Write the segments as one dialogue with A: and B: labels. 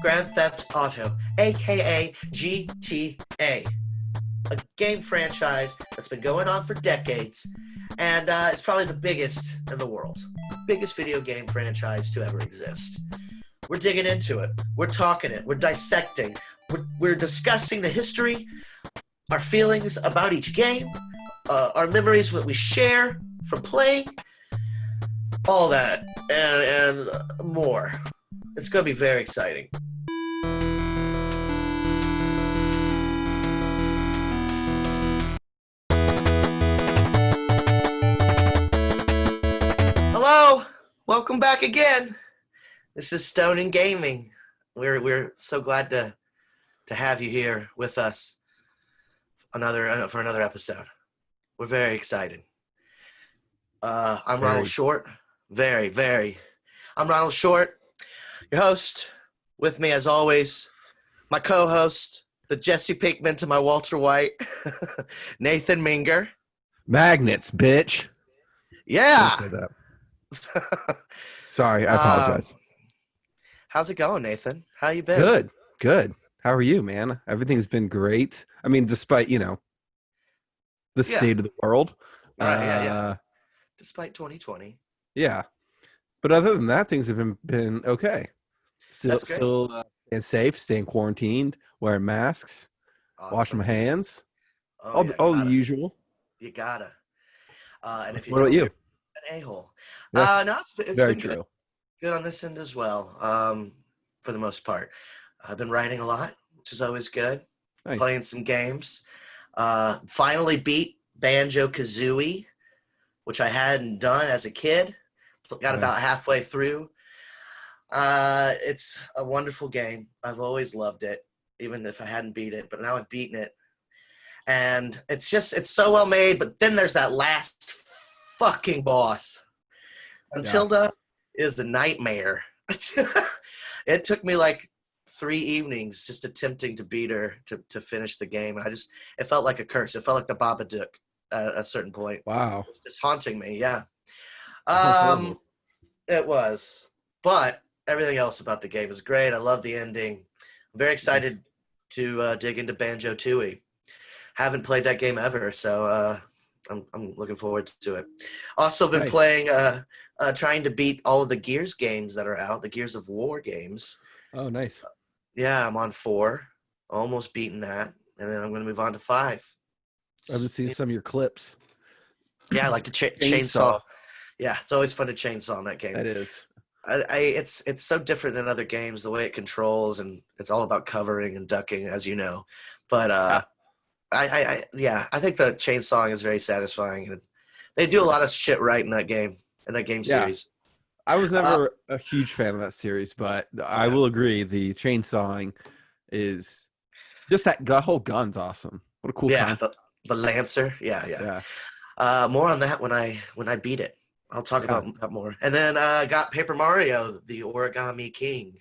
A: Grand Theft Auto, aka GTA. A game franchise that's been going on for decades, and it's probably the biggest in the world. Biggest video game franchise to ever exist. We're digging into it. We're talking it. We're dissecting. We're discussing the history, our feelings about each game, our memories, what we share from playing, all that, and more. It's going to be very exciting. Hello, welcome back again. This is Stone and Gaming. We're so glad to have you here with us for another episode. We're very excited. I'm Ronald Short. I'm Ronald Short, your host. With me, as always, my co-host, the Jesse Pinkman to my Walter White, Nathan Minger.
B: Magnets, bitch.
A: Yeah.
B: Sorry, I apologize.
A: How's it going, Nathan? How you been?
B: Good. How are you, man? Everything's been great. I mean, despite, the state of the world.
A: Yeah. Despite 2020.
B: Yeah. But other than that, things have been okay. Still staying safe, staying quarantined, wearing masks, washing my hands. All the usual.
A: You gotta. And if you
B: what about you?
A: An a-hole.
B: Yes.
A: No, it's
B: Very
A: been
B: true.
A: Good on this end as well, for the most part. I've been writing a lot, which is always good.
B: Nice.
A: Playing some games. Finally beat Banjo-Kazooie, which I hadn't done as a kid. Got about halfway through. It's a wonderful game. I've always loved it, even if I hadn't beat it. But now I've beaten it. And it's so well made, but then there's that last fucking boss. Matilda is a nightmare. It took me like 3 evenings just attempting to beat her to finish the game. It felt like a curse. It felt like the Babadook at a certain point.
B: Wow.
A: It was just haunting me, yeah. It was. But everything else about the game is great. I love the ending. I'm very excited to dig into Banjo-Tooie. Haven't played that game ever, so I'm looking forward to it. Also been playing, trying to beat all of the Gears games that are out, the Gears of War games.
B: Oh, nice.
A: Yeah, I'm on 4. Almost beaten that, and then I'm going to move on to 5.
B: I've been seeing some of your clips.
A: Yeah, I like to chainsaw. Yeah, it's always fun to chainsaw in that game.
B: That is.
A: It's so different than other games, the way it controls, and it's all about covering and ducking, as you know. But I think the chainsawing is very satisfying, and they do a lot of shit right in that game series.
B: I was never a huge fan of that series, but I will agree the chainsawing is just that whole gun's awesome. What a cool concept.
A: The Lancer. Yeah. More on that when I beat it. I'll talk about that more. And then got Paper Mario, the Origami King.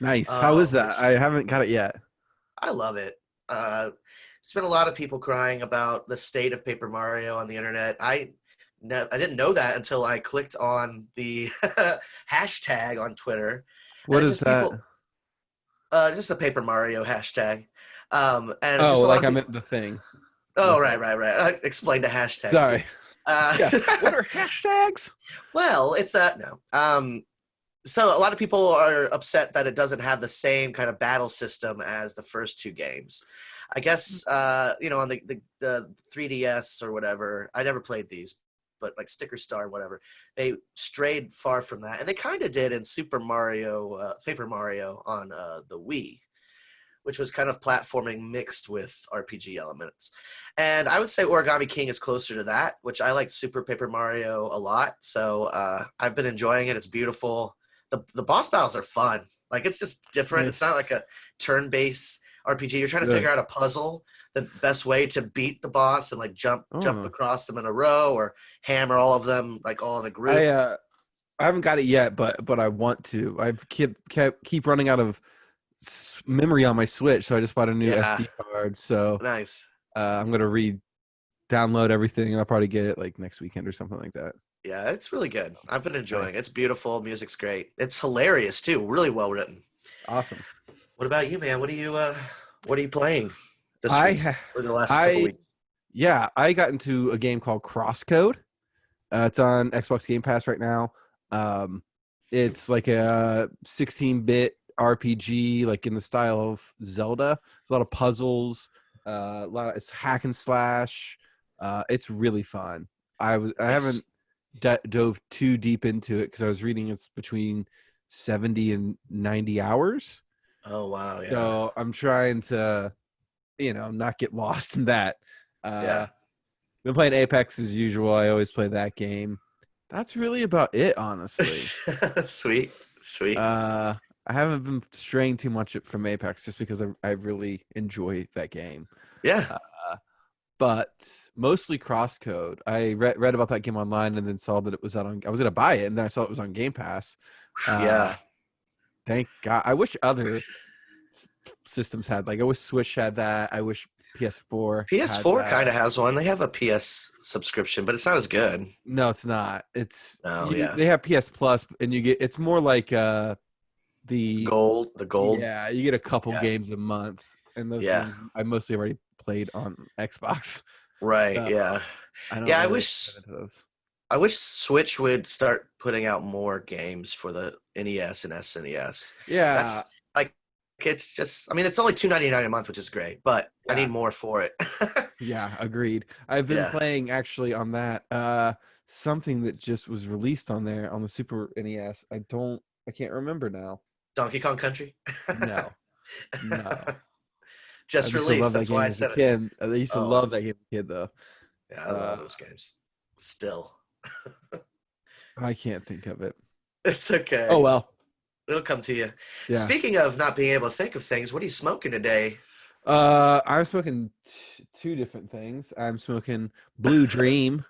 B: Nice. How is that? I haven't got it yet.
A: I love it. There's been a lot of people crying about the state of Paper Mario on the internet. I didn't know that until I clicked on the hashtag on Twitter.
B: What is that?
A: Just the Paper Mario hashtag.
B: I meant the thing.
A: Oh, right. I explained a hashtag.
B: Sorry. What are hashtags?
A: Well, it's no. So a lot of people are upset that it doesn't have the same kind of battle system as the first 2 games. I guess on the 3DS or whatever. I never played these, but like Sticker Star or whatever, they strayed far from that, and they kind of did in Paper Mario on the Wii, which was kind of platforming mixed with RPG elements. And I would say Origami King is closer to that, which I like Super Paper Mario a lot. So I've been enjoying it. It's beautiful. The boss battles are fun. Like, it's just different. It's not like a turn-based RPG. You're trying to figure out a puzzle, the best way to beat the boss, and like jump across them in a row or hammer all of them like all in a group.
B: I haven't got it yet, but I want to. I keep running out of memory on my Switch, so I just bought a new SD card. So
A: nice.
B: I'm gonna re-download everything, and I'll probably get it like next weekend or something like that.
A: Yeah, it's really good. I've been enjoying it. It's beautiful. Music's great. It's hilarious too. Really well written.
B: Awesome.
A: What about you, man? What are you playing this
B: I
A: week
B: ha-
A: or the last couple
B: I
A: weeks?
B: yeah, I got into a game called Crosscode. It's on Xbox Game Pass right now. Um, it's like a 16-bit RPG, like in the style of Zelda. It's a lot of puzzles. It's hack and slash. It's really fun. I
A: Nice.
B: haven't dove too deep into it because I was reading it's between 70 and 90 hours.
A: Oh wow, yeah,
B: So I'm trying to, not get lost in that.
A: yeah.
B: Been playing Apex as usual. I always play that game. That's really about it, honestly.
A: Sweet, sweet.
B: Uh, I haven't been straying too much from Apex just because I really enjoy that game.
A: Yeah,
B: Uh, but mostly Crosscode. I read about that game online and then saw that it was out on. I was gonna buy it and then I saw it was on Game Pass.
A: yeah.
B: Thank God. I wish other systems had, like, I wish Switch had that. I wish PS4 had
A: PS4 kind
B: that.
A: of has one. They have a PS subscription, but it's not as good.
B: No, it's not. It's
A: Oh yeah,
B: they have PS Plus, and it's more like the
A: the gold.
B: yeah, you get a couple
A: Yeah,
B: games a month, and those
A: yeah.
B: games I mostly already played on Xbox,
A: Right.
B: so
A: Yeah,
B: I don't
A: yeah. I
B: really
A: wish
B: get into those.
A: I wish Switch would start putting out more games for the NES and SNES.
B: Yeah,
A: That's like it's just. I mean, it's only $2.99 a month, which is great, but I
B: yeah,
A: need more for it.
B: yeah. Agreed. I've been
A: Yeah,
B: playing actually on that something that just was released on there on the Super NES. I can't remember now.
A: Donkey Kong Country.
B: No, no. I
A: Just
B: used to love
A: released.
B: that
A: That's why
B: game
A: I
B: as a
A: said it.
B: kid. I used to
A: Oh,
B: love that game as a kid, though.
A: yeah, I love
B: Uh,
A: those games. Still,
B: I can't think of it.
A: it's
B: Oh
A: okay.
B: well.
A: It'll come to you.
B: Yeah.
A: Speaking of not being able to think of things, what are you smoking today?
B: I'm smoking two different things. I'm smoking Blue Dream,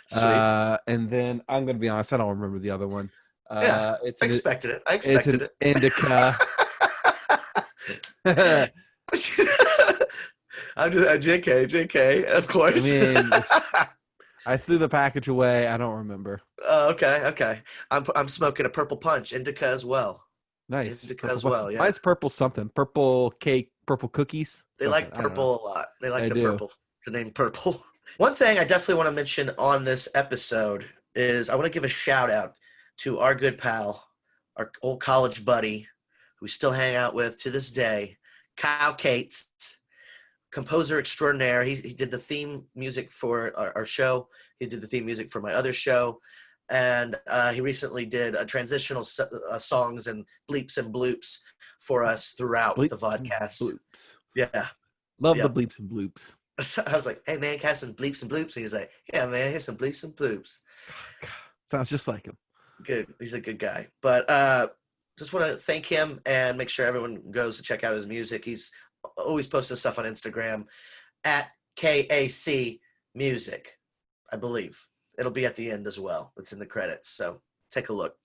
A: Sweet.
B: and then I'm gonna be honest, I don't remember the other one.
A: Yeah,
B: It's
A: I
B: an
A: expected it. I
B: it's
A: expected
B: an
A: it.
B: indica. I
A: I'm just JK, of course.
B: mean, I threw the package away. I don't remember.
A: Oh, okay, okay. I'm smoking a purple punch, indica as well.
B: Nice
A: Indica
B: purple.
A: as well, yeah.
B: Mine's purple something. Purple cake. Purple cookies.
A: They
B: Something.
A: like
B: I don't know.
A: purple a lot. They like
B: I
A: the
B: do.
A: purple, the name purple. One thing I definitely want to mention on this episode is I want to give a shout out to our good pal, our old college buddy, who we still hang out with to this day, Kyle Cates, composer extraordinaire. He did the theme music for our show. He did the theme music for my other show. And he recently did a transitional songs and bleeps and bloops for us throughout the
B: Bleeps and
A: vodcast.
B: bloops.
A: Yeah.
B: Love the
A: Yep.
B: bleeps and bloops.
A: So I was like, hey, man, can I have some bleeps and bloops? And he's like, yeah, man, here's some bleeps and bloops.
B: Sounds just like him.
A: Good. He's a good guy. But just want to thank him and make sure everyone goes to check out his music. He's always posting stuff on Instagram at KAC Music, I believe. It'll be at the end as well. It's in the credits. So take a look.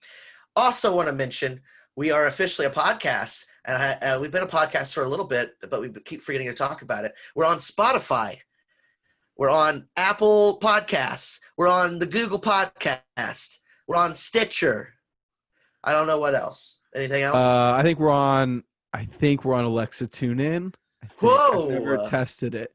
A: Also want to mention we are officially a podcast, and we've been a podcast for a little bit, but we keep forgetting to talk about it. We're on Spotify. We're on Apple Podcasts. We're on the Google Podcast. We're on Stitcher. I don't know what else. Anything else?
B: I think we're on Alexa TuneIn.
A: Whoa!
B: I've never tested it.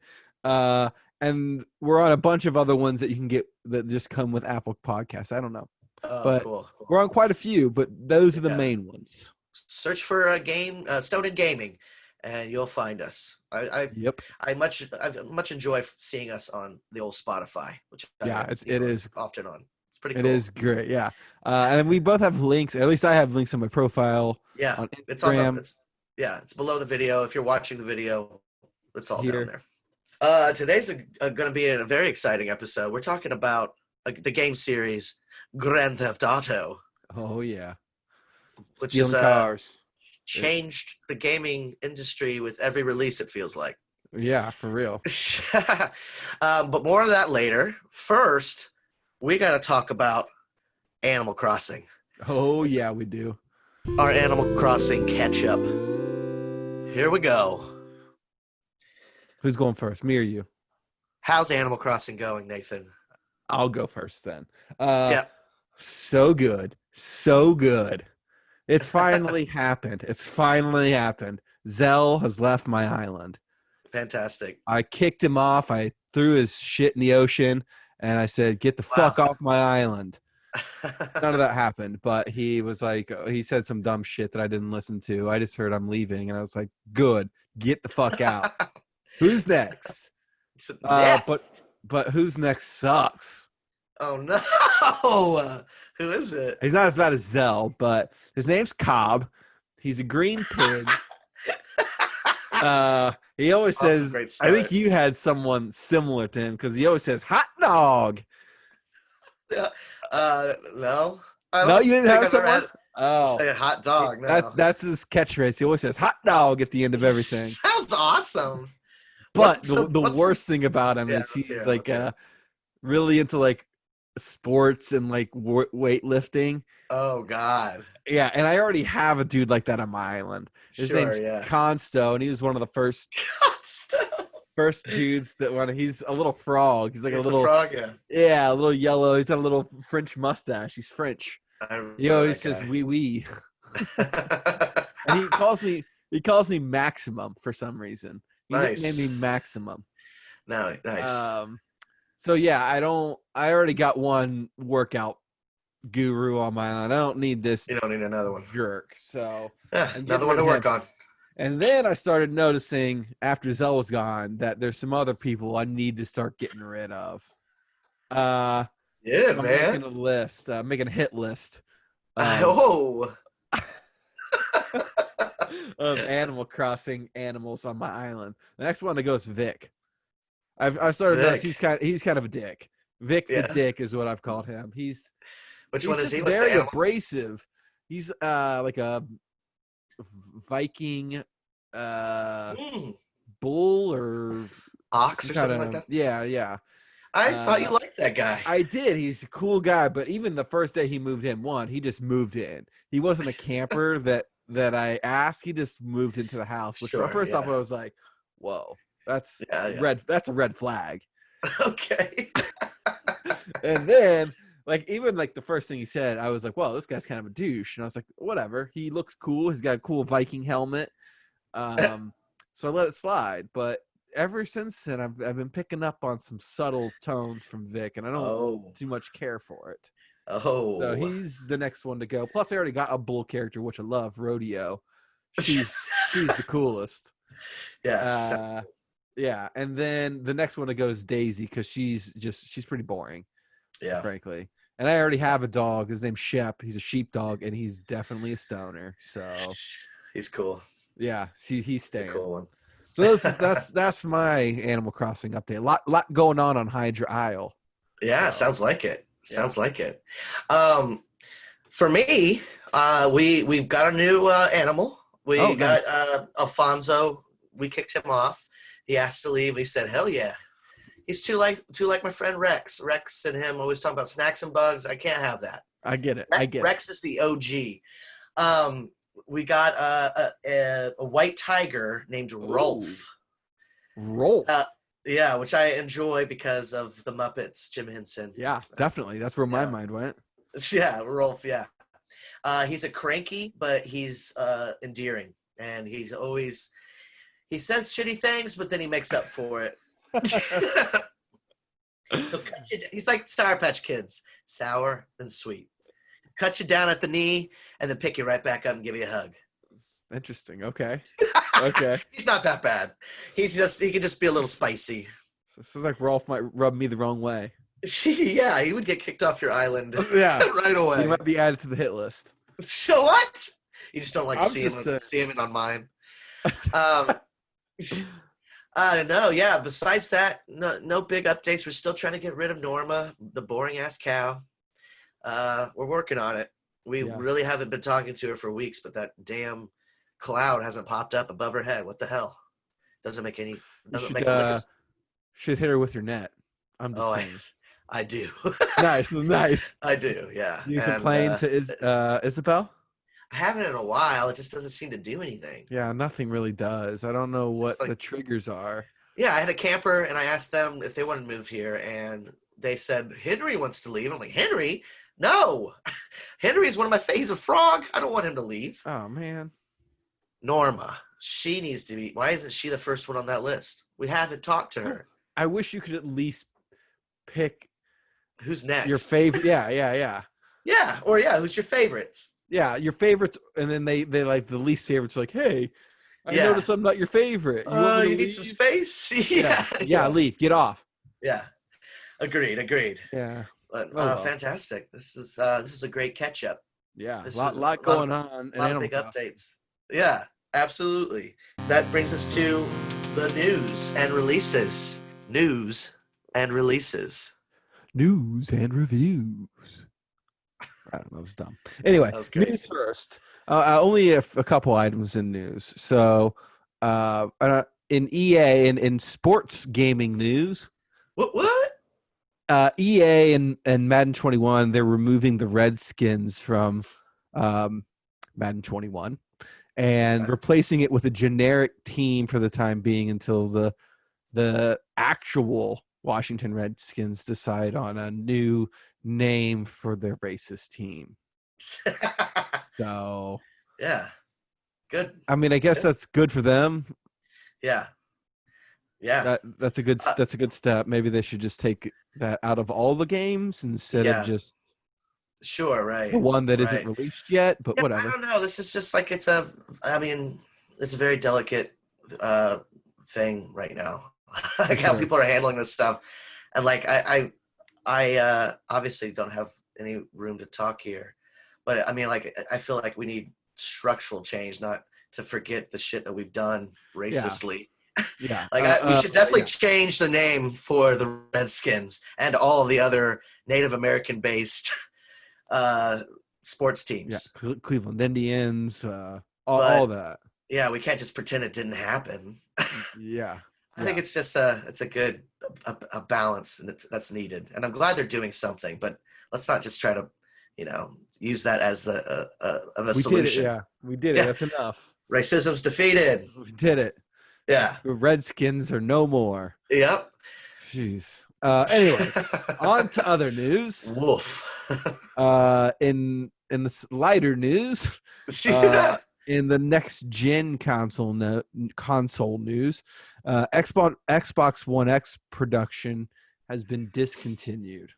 B: And we're on a bunch of other ones that you can get that just come with Apple Podcasts. I don't know. But
A: Cool.
B: we're on quite a few, but those are the main ones.
A: Search for a game, Stone and Gaming, and you'll find us.
B: Yep.
A: I much enjoy seeing us on the old Spotify, which
B: it is
A: often on. It's pretty cool.
B: It is great, yeah. And we both have links. At least I have links on my profile.
A: Yeah,
B: on
A: Instagram.
B: It's
A: It's below the video. If you're watching the video, it's all
B: here.
A: down there. Today's going to be a very exciting episode. We're talking about the game series Grand Theft Auto.
B: Oh yeah,
A: which
B: stealing
A: is
B: cars.
A: Changed the gaming industry with every release. It feels like.
B: Yeah, for real.
A: But more of that later. First, we got to talk about Animal Crossing.
B: Oh yeah, we do.
A: Our Animal Crossing catch up. Here we go.
B: Who's going first, me or you?
A: How's Animal Crossing going, Nathan?
B: I'll go first then.
A: Yeah.
B: So good. So good. It's finally happened. It's finally happened. Zell has left my island.
A: Fantastic.
B: I kicked him off. I threw his shit in the ocean, and I said, "Get the fuck off my island." None of that happened, but he was like, he said some dumb shit that I didn't listen to. I just heard I'm leaving, and I was like, "Good, get the fuck out." Who's next? But who's next sucks.
A: Oh no! Who is it?
B: He's not as bad as Zell, but his name's Cobb. He's a green pig. He always says, I think you had someone similar to him because he always says hot dog.
A: No. No,
B: you didn't have someone?
A: Say hot dog. No.
B: That's his catchphrase. He always says hot dog at the end of everything.
A: Sounds awesome.
B: But the worst thing about him is he's like really into like sports and like weightlifting.
A: Oh God.
B: Yeah, and I already have a dude like that on my island. His name's Consto, and he was one of the first dudes that he's a little frog. He's like a little
A: frog,
B: yeah, a little yellow. He's got a little French mustache. He's French. He always says wee wee. And he calls me Maximum for some reason. He nicknamed me Maximum.
A: No, nice.
B: So yeah, I already got one workout guru on my island. I don't need this.
A: You don't need another one.
B: Jerk. So
A: another one to work on.
B: And then I started noticing after Zell was gone that there's some other people I need to start getting rid of.
A: Yeah,
B: I'm
A: man.
B: making a list. Making a hit list.
A: Of
B: Animal Crossing animals on my island. The next one to go is Vic. I've started to notice he's kind of a dick. Vic the Dick is what I've called him.
A: Which one is he?
B: Very abrasive. He's like a Viking bull or
A: ox or something like that.
B: Yeah.
A: I thought you liked that guy.
B: I did. He's a cool guy, but even the first day he moved in, he just moved in. He wasn't a camper that I asked. He just moved into the house. Which first off, I was like, "Whoa, that's red. That's a red flag."
A: Okay.
B: And then, even the first thing he said, I was like, "Whoa, this guy's kind of a douche." And I was like, "Whatever. He looks cool. He's got a cool Viking helmet." So I let it slide. But ever since then, I've been picking up on some subtle tones from Vic, and I don't too much care for it.
A: Oh,
B: so he's the next one to go. Plus, I already got a bull character, which I love, Rodeo. She's the coolest.
A: Yeah.
B: Yeah, and then the next one to go is Daisy because she's pretty boring.
A: Yeah,
B: frankly. And I already have a dog. His name's Shep. He's a sheepdog, and he's definitely a stoner. So
A: he's cool.
B: Yeah, he's staying.
A: He's a cool one.
B: So that's my Animal Crossing update. A lot going on Hydra Isle.
A: Yeah, sounds like it. Sounds like it. For me, we've got a new animal. We got Alfonso. We kicked him off. He asked to leave. And he said, "Hell yeah." He's too like my friend Rex. Rex and him always talking about snacks and bugs. I can't have that.
B: I get it.
A: Rex is the OG. We got a white tiger named Rolf.
B: Rolf.
A: Yeah, which I enjoy because of the Muppets, Jim Henson.
B: Yeah, definitely. That's where my mind went.
A: Yeah, Rolf. Yeah. He's a cranky, but he's endearing, and he says shitty things, but then he makes up for it. He's like Sour Patch Kids, sour and sweet. Cut you down at the knee and then pick you right back up and give you a hug.
B: Interesting. Okay.
A: He's not that bad. He could just be a little spicy.
B: Sounds like Rolf might rub me the wrong way.
A: Yeah, he would get kicked off your island.
B: Yeah,
A: right away.
B: He might be added to the hit list.
A: So what? You just don't like see him on mine. I don't know. Yeah. Besides that, no big updates. We're still trying to get rid of Norma, the boring ass cow. We're working on it. We really haven't been talking to her for weeks, but that damn cloud hasn't popped up above her head. What the hell? Doesn't make any sense.
B: Should hit her with your net. I'm just saying.
A: I do.
B: Nice.
A: I do, yeah.
B: You complain to Isabel?
A: I haven't in a while. It just doesn't seem to do anything.
B: Yeah, nothing really does. I don't know what the triggers are.
A: Yeah, I had a camper, and I asked them if they wanted to move here, and they said, Henry wants to leave. I'm like, Henry? No. Henry's one of my favorite. He's a frog. I don't want him to leave.
B: Oh, man.
A: Norma. She needs to be. Why isn't she the first one on that list? We haven't talked to her.
B: I wish you could at least pick
A: who's next.
B: Your favorite. Yeah.
A: Yeah, or who's your favorites?
B: Yeah, your favorites, and then they like the least favorites. Like, hey, I noticed I'm not your favorite.
A: You need some space.
B: yeah, leave. Get off.
A: Yeah, agreed.
B: Yeah,
A: but fantastic. This is a great catch up.
B: Yeah, a lot going on.
A: A lot of big updates. Yeah, absolutely. That brings us to the news and releases. News and reviews.
B: I don't know. It was dumb. Anyway, news first. Only a couple items in news. So, in EA and in sports gaming news.
A: What?
B: EA and Madden 21, they're removing the Redskins from Madden 21 and replacing it with a generic team for the time being until the actual Washington Redskins decide on a new name for their racist team. So
A: yeah, good.
B: I mean, I guess that's good for them.
A: Yeah.
B: That's a good step. Maybe they should just take that out of all the games instead of just
A: right
B: the one that isn't released yet. But whatever.
A: I don't know. This is just like it's a very delicate thing right now. Like how people are handling this stuff, and like I obviously don't have any room to talk here, but I mean, like I feel like we need structural change, not to forget the shit that we've done racistly.
B: Yeah,
A: we should definitely change the name for the Redskins and all of the other Native American based sports teams.
B: Yeah, Cleveland Indians, all that.
A: Yeah, we can't just pretend it didn't happen.
B: Yeah.
A: I think it's just it's a good balance, and that's needed. And I'm glad they're doing something, but let's not just try to, use that as the solution.
B: We did it. That's enough.
A: Racism's defeated.
B: We did it.
A: Yeah.
B: The Redskins are no more.
A: Yep.
B: Jeez. Anyways, on to other news.
A: Woof.
B: In the lighter news. In the next gen console news, Xbox One X production has been discontinued.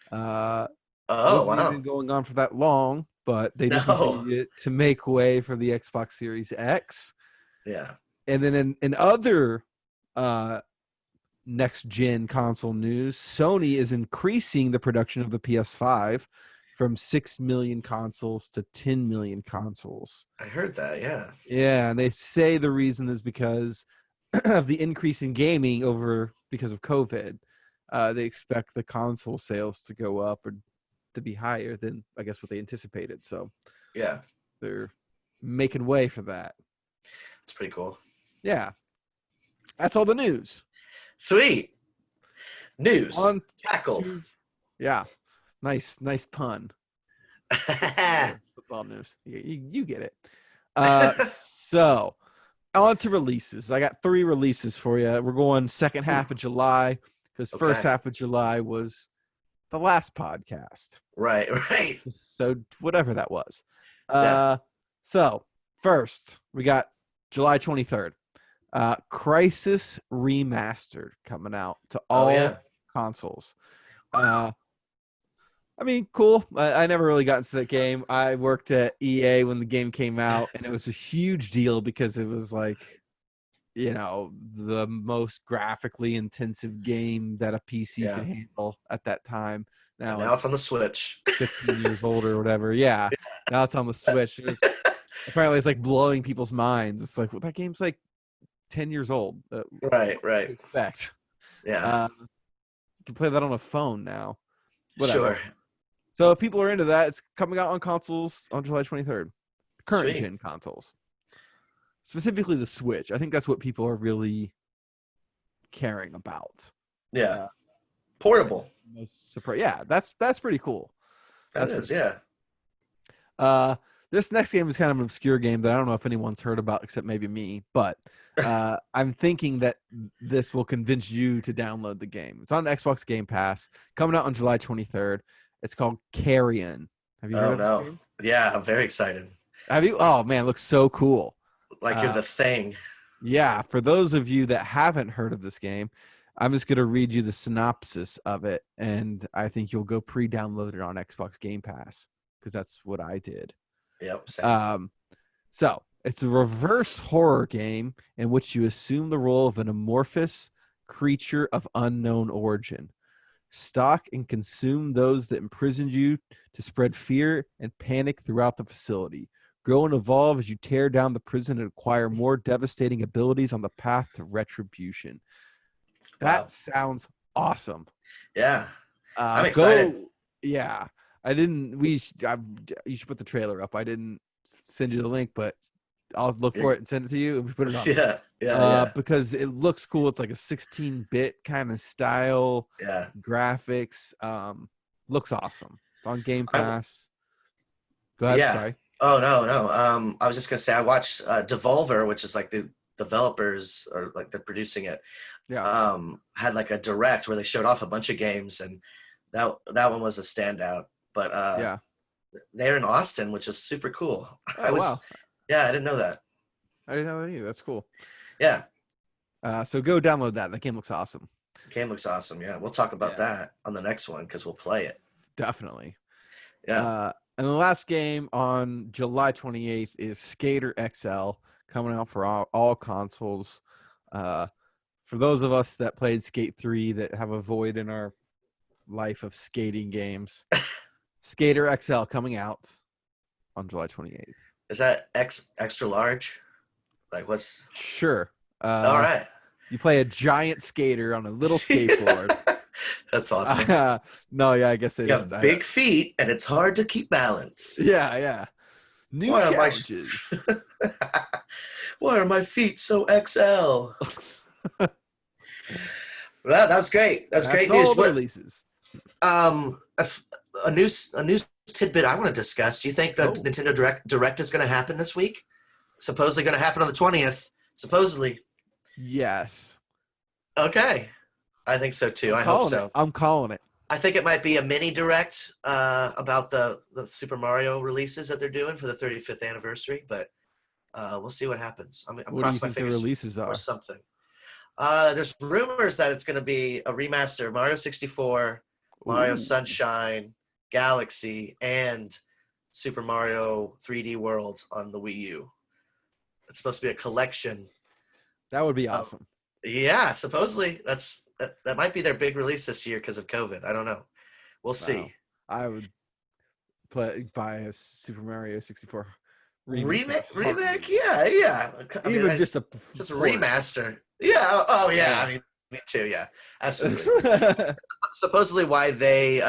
A: Wow!
B: It's been going on for that long, but they discontinued it to make way for the Xbox Series X.
A: Yeah,
B: and then in other next gen console news, Sony is increasing the production of the PS5 from 6 million consoles to 10 million consoles.
A: I heard that, yeah.
B: Yeah, and they say the reason is because of the increase in gaming because of COVID. They expect the console sales to go up or to be higher than, I guess, what they anticipated. So
A: yeah,
B: they're making way for that.
A: It's pretty cool.
B: Yeah. That's all the news.
A: Sweet. News. Tackled.
B: Yeah. Nice pun. Football news. You get it. So, on to releases. I got 3 releases for you. We're going second half of July because first half of July was the last podcast.
A: Right.
B: So, whatever that was. So, first, we got July 23rd. Crisis Remastered coming out to all consoles. I mean, cool. I never really got into that game. I worked at EA when the game came out, and it was a huge deal because it was like, the most graphically intensive game that a PC could handle at that time.
A: Now it's on the Switch.
B: 15 years old or whatever. Yeah. Now it's on the Switch. Apparently, it's like blowing people's minds. It's like, well, that game's like 10 years old.
A: Right.
B: Expect.
A: Yeah.
B: You can play that on a phone now. Whatever.
A: Sure.
B: So if people are into that, it's coming out on consoles on July 23rd. Current gen consoles. Specifically the Switch. I think that's what people are really caring about.
A: Yeah. Portable.
B: Yeah, that's pretty cool.
A: That is, yeah.
B: This next game is kind of an obscure game that I don't know if anyone's heard about except maybe me, but I'm thinking that this will convince you to download the game. It's on Xbox Game Pass, coming out on July 23rd. It's called Carrion. Have you heard of this game?
A: Yeah, I'm very excited.
B: Have you? Oh, man, it looks so cool.
A: Like you're the thing.
B: Yeah, for those of you that haven't heard of this game, I'm just going to read you the synopsis of it, and I think you'll go pre-download it on Xbox Game Pass, because that's what I did.
A: Yep, same.
B: So it's a reverse horror game in which you assume the role of an amorphous creature of unknown origin. Stalk and consume those that imprisoned you to spread fear and panic throughout the facility. Grow and evolve as you tear down the prison and acquire more devastating abilities on the path to retribution. That sounds awesome.
A: Yeah. I'm excited.
B: Yeah. You should put the trailer up. I didn't send you the link, but I'll look for it and send it to you, and we put it on.
A: Yeah.
B: Because it looks cool. It's like a 16-bit kind of style.
A: Yeah.
B: Graphics. Looks awesome. It's on Game Pass. Go ahead.
A: Yeah.
B: Sorry.
A: Oh, no. I was just gonna say I watched Devolver, which is like the developers, or like they're producing it.
B: Yeah.
A: Had like a direct where they showed off a bunch of games, and that one was a standout. But
B: yeah,
A: they're in Austin, which is super cool.
B: Oh, wow.
A: Yeah, I didn't know that.
B: I didn't know that either. That's cool.
A: Yeah.
B: So go download that. That game looks awesome.
A: Game looks awesome. Yeah, we'll talk about that on the next one because we'll play it.
B: Definitely.
A: Yeah.
B: And the last game on July 28th is Skater XL, coming out for all consoles. For those of us that played Skate 3 that have a void in our life of skating games, Skater XL coming out on July 28th.
A: Is that extra large? Like what's?
B: Sure.
A: All right.
B: You play a giant skater on a little skateboard.
A: That's awesome.
B: No, yeah, I guess it is.
A: You have big feet, and it's hard to keep balance.
B: Yeah. New challenges.
A: Why are my feet so XL? That's great. That's great news.
B: All the releases.
A: A new tidbit I want to discuss. Do you think the Nintendo Direct is going to happen this week? Supposedly going to happen on the 20th. Supposedly.
B: Yes.
A: Okay. I think so too. I hope so.
B: I'm calling it.
A: I think it might be a mini direct about the Super Mario releases that they're doing for the 35th anniversary, but we'll see what happens. I'm crossing my fingers
B: the releases are?
A: Or something. There's rumors that it's going to be a remaster of Mario 64, Mario Sunshine, Galaxy, and Super Mario 3D World on the Wii U. It's supposed to be a collection.
B: That would be awesome.
A: Yeah, supposedly that might be their big release this year because of COVID. I don't know. We'll see.
B: I would buy a Super Mario 64
A: remake. Yeah.
B: Even just a
A: remaster. Yeah. Oh, yeah. I mean, me too. Yeah, absolutely. Supposedly, why they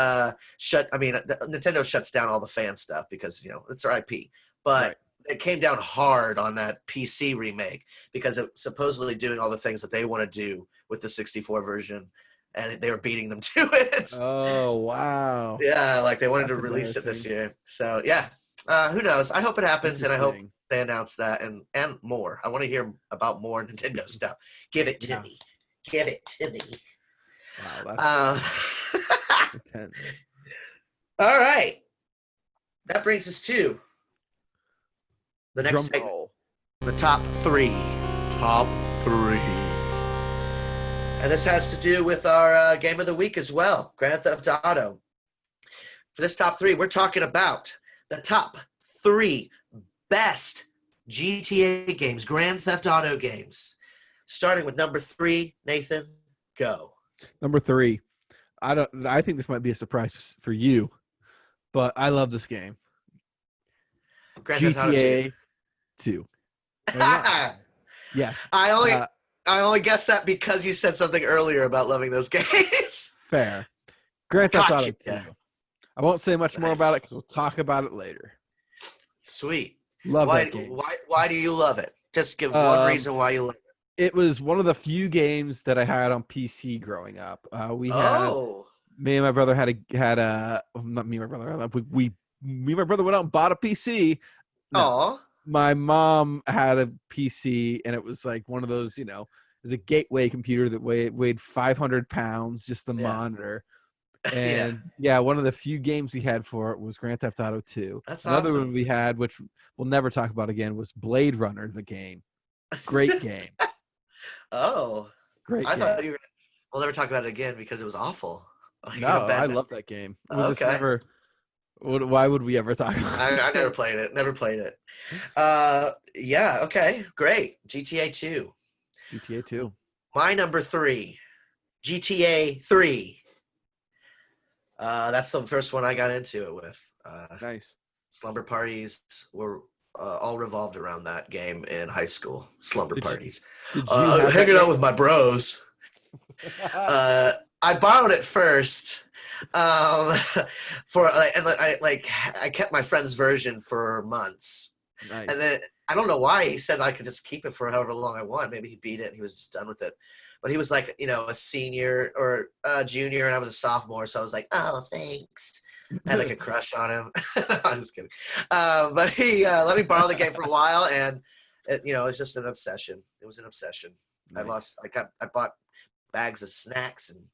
A: Nintendo shuts down all the fan stuff because it's their IP, but it came down hard on that PC remake because it's supposedly doing all the things that they want to do with the 64 version, and they were beating them to it.
B: Oh, wow.
A: Yeah, like they wanted to release it this year. So, yeah, who knows? I hope it happens, and I hope they announce that and more. I want to hear about more Nintendo stuff. Give it to me. Give it to me.
B: Wow, that's intense.
A: All right. That brings us to the next segment, the top three. Top three. And this has to do with our game of the week as well, Grand Theft Auto. For this top three, we're talking about the top three best GTA games, Grand Theft Auto games. Starting with number 3, Nathan, go.
B: Number 3. I think this might be a surprise for you, but I love this game.
A: Grand Theft Auto 2.
B: 2. Yes.
A: I only guessed that because you said something earlier about loving those games.
B: Fair. Grand Theft Auto 2.
A: Yeah.
B: I won't say much more about it because we'll talk about it later.
A: Sweet.
B: Love that game.
A: Why do you love it? Just give one reason why you love it.
B: It was one of the few games that I had on PC growing up. Me and my brother had not me and my brother. Me and my brother went out and bought a PC.
A: No,
B: my mom had a PC, and it was like one of those, it was a gateway computer that weighed 500 pounds, just the monitor. And yeah, one of the few games we had for it was Grand Theft Auto 2.
A: That's
B: Another
A: awesome.
B: one we had, which we'll never talk about again, was Blade Runner, the game. Great game.
A: Oh,
B: Great
A: I
B: game.
A: thought we'll never talk about it again because it was awful.
B: No, I love that game. We'll just
A: Okay.
B: never. Why would we ever talk about it?
A: I never played it. Never played it. Yeah. Okay. Great. GTA 2.
B: GTA 2.
A: My number 3. GTA 3. That's the first one I got into it with.
B: Nice.
A: Slumber parties were all revolved around that game in high school. Slumber parties.
B: Did you have
A: hanging out with my bros? I borrowed it first. For I kept my friend's version for months.
B: Nice.
A: And then I don't know why he said I could just keep it for however long I want. Maybe he beat it and he was just done with it. But he was like, a senior or a junior, and I was a sophomore, so I was like, oh, thanks. I had like a crush on him. I'm just kidding. But he let me borrow the game for a while, and it was just an obsession. It was an obsession. Nice. I bought bags of snacks and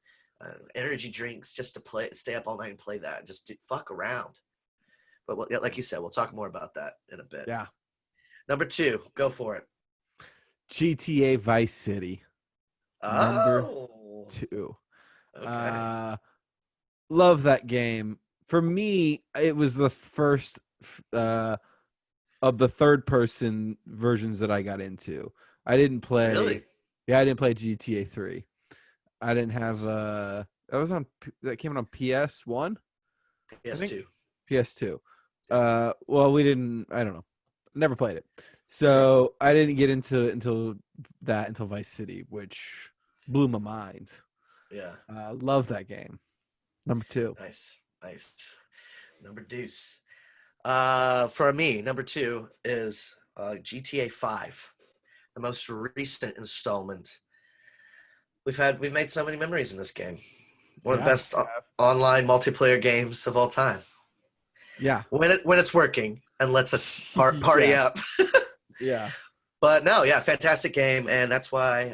A: energy drinks just to stay up all night and play that, and just fuck around. But like you said, we'll talk more about that in a bit.
B: Yeah.
A: Number 2, go for it.
B: GTA Vice City. Number 2.
A: Okay.
B: Love that game. For me, it was the first of the third-person versions that I got into. I didn't play.
A: Really?
B: Yeah, I didn't play GTA 3. I didn't have. That came out on PS1.
A: PS2.
B: PS2. Well, we didn't. I don't know. Never played it, so I didn't get into it until Vice City, which blew my mind.
A: Yeah.
B: Love that game. Number 2.
A: Nice. Number deuce. For me, number 2 is GTA 5, the most recent installment. We've made so many memories in this game. One of the best online multiplayer games of all time.
B: Yeah.
A: When it's working and lets us party up.
B: Yeah.
A: But no, yeah, fantastic game, and that's why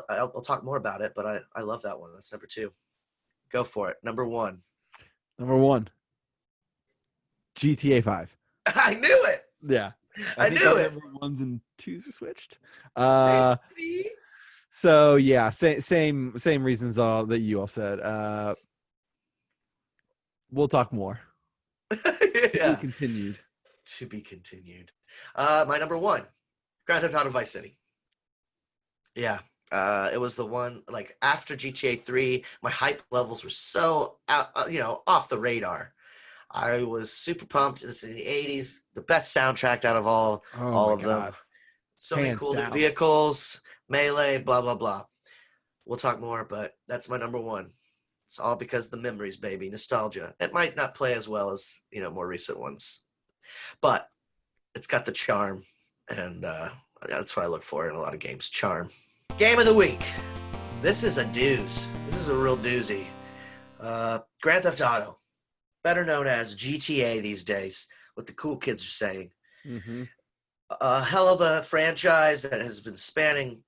A: I'll talk more about it. But I love that one. That's number 2. Go for it. Number 1.
B: Number 1. GTA 5.
A: I knew it.
B: Yeah.
A: I knew it.
B: Number 1s and 2s are switched.
A: Maybe.
B: So yeah, same reasons all that you all said. We'll talk more.
A: Yeah.
B: To be continued.
A: My number 1, Grand Theft Auto Vice City. Yeah. It was the one, like, after GTA 3, my hype levels were so off the radar. I was super pumped. This is in the 80s, the best soundtrack out of all of them. So many cool new vehicles, melee, blah, blah, blah. We'll talk more, but that's my number 1. It's all because of the memories, baby. Nostalgia. It might not play as well as, more recent ones, but it's got the charm, and that's what I look for in a lot of games, charm. Game of the week. This is a doozy. This is a real doozy. Grand Theft Auto, better known as GTA these days, what the cool kids are saying.
B: Mm-hmm.
A: A hell of a franchise that has been spanning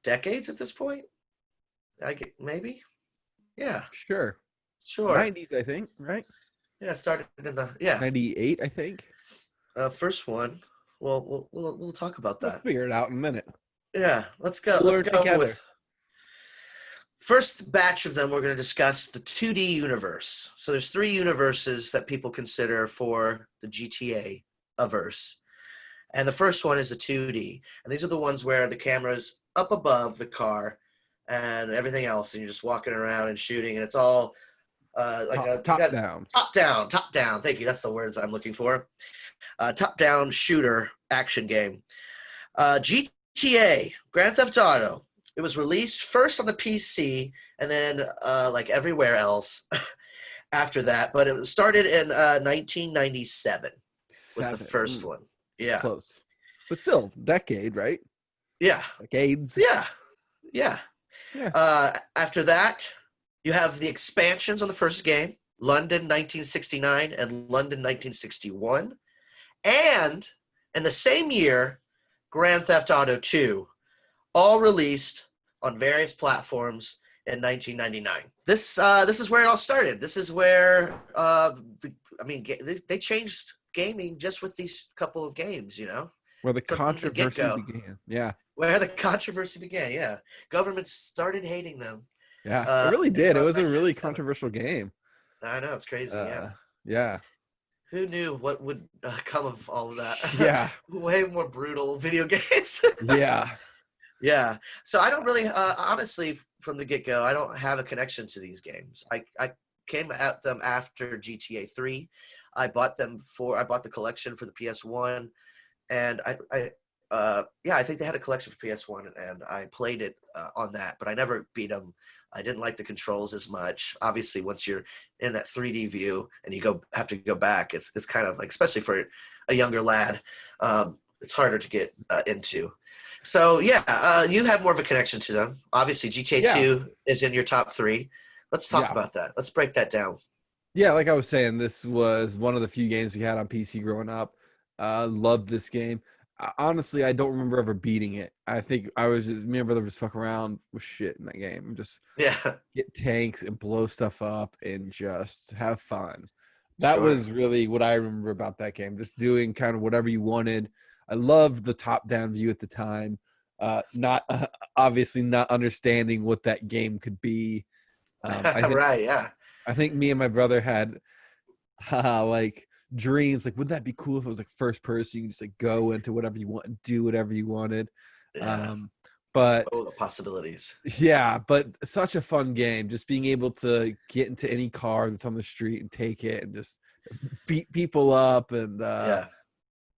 A: decades at this point. Maybe. Yeah.
B: Sure. 90s, I think, right?
A: Yeah, started in
B: 98, I think.
A: First one. Well, we'll talk about that.
B: We'll figure it out in a minute.
A: Yeah, let's go. Let's go
B: together.
A: With first batch of them. We're going to discuss the 2D universe. So there's 3 universes that people consider for the GTA averse. And the first one is the 2D. And these are the ones where the camera's up above the car and everything else, and you're just walking around and shooting, and it's all
B: top down.
A: Top down. Thank you. That's the words I'm looking for. Top-down shooter action game. GTA, Grand Theft Auto. It was released first on the PC and then everywhere else after that. But it started in 1997 was the first one. Yeah.
B: Close. But still, decade, right?
A: Yeah.
B: Decades.
A: Yeah. After that, you have the expansions on the first game, London 1969 and London 1961. And in the same year, Grand Theft Auto 2, all released on various platforms in 1999. This is where it all started. This is where they changed gaming just with these couple of games,
B: where the
A: from the
B: controversy
A: get-go.
B: began. Yeah.
A: Where the controversy began. Yeah, governments started hating them.
B: Yeah, it really did. It was a really
A: 1997.
B: controversial game.
A: I know, it's crazy. Yeah.
B: Yeah.
A: Who knew what would come of all of that?
B: Yeah.
A: Way more brutal video games.
B: Yeah.
A: Yeah. So I don't really, honestly, from the get-go, I don't have a connection to these games. I came at them after GTA 3. I bought the collection for the PS1, and I think they had a collection for PS1, and I played it on that, but I never beat them. I didn't like the controls as much. Obviously, once you're in that 3D view and you have to go back, it's kind of like, especially for a younger lad, it's harder to get into. So yeah, you have more of a connection to them. Obviously, GTA 2 is in your top 3. Let's talk about that. Let's break that down.
B: Yeah, like I was saying, this was one of the few games we had on PC growing up. Loved this game. Honestly, I don't remember ever beating it. I think me and my brother just fuck around with shit in that game. Just get tanks and blow stuff up and just have fun. That was really what I remember about that game. Just doing kind of whatever you wanted. I loved the top-down view at the time. Not obviously not understanding what that game could be. I think me and my brother had like dreams, like, wouldn't that be cool if it was like first person, you can just like go into whatever you want and do whatever you wanted. But
A: the possibilities.
B: Yeah, but such a fun game, just being able to get into any car that's on the street and take it and just beat people up and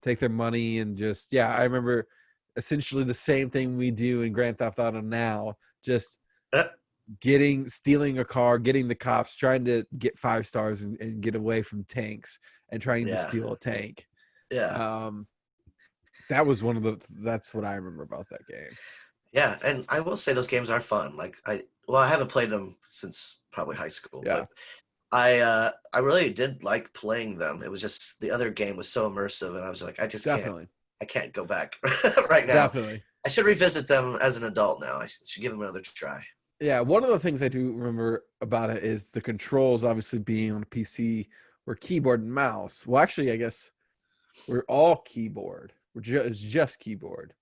B: take their money and just I remember essentially the same thing we do in Grand Theft Auto now, just stealing a car, getting the cops, trying to get 5 stars and get away from tanks and trying to steal a tank. That was that's what I remember about that game.
A: Yeah, and I will say those games are fun. Like I haven't played them since probably high school, but I really did like playing them. It was just the other game was so immersive, and I was like, I can't go back right now.
B: Definitely.
A: I should revisit them as an adult now. I should give them another try.
B: Yeah, one of the things I do remember about it is the controls, obviously being on a PC, were keyboard and mouse. Well, actually, I guess we're all keyboard. It's just keyboard.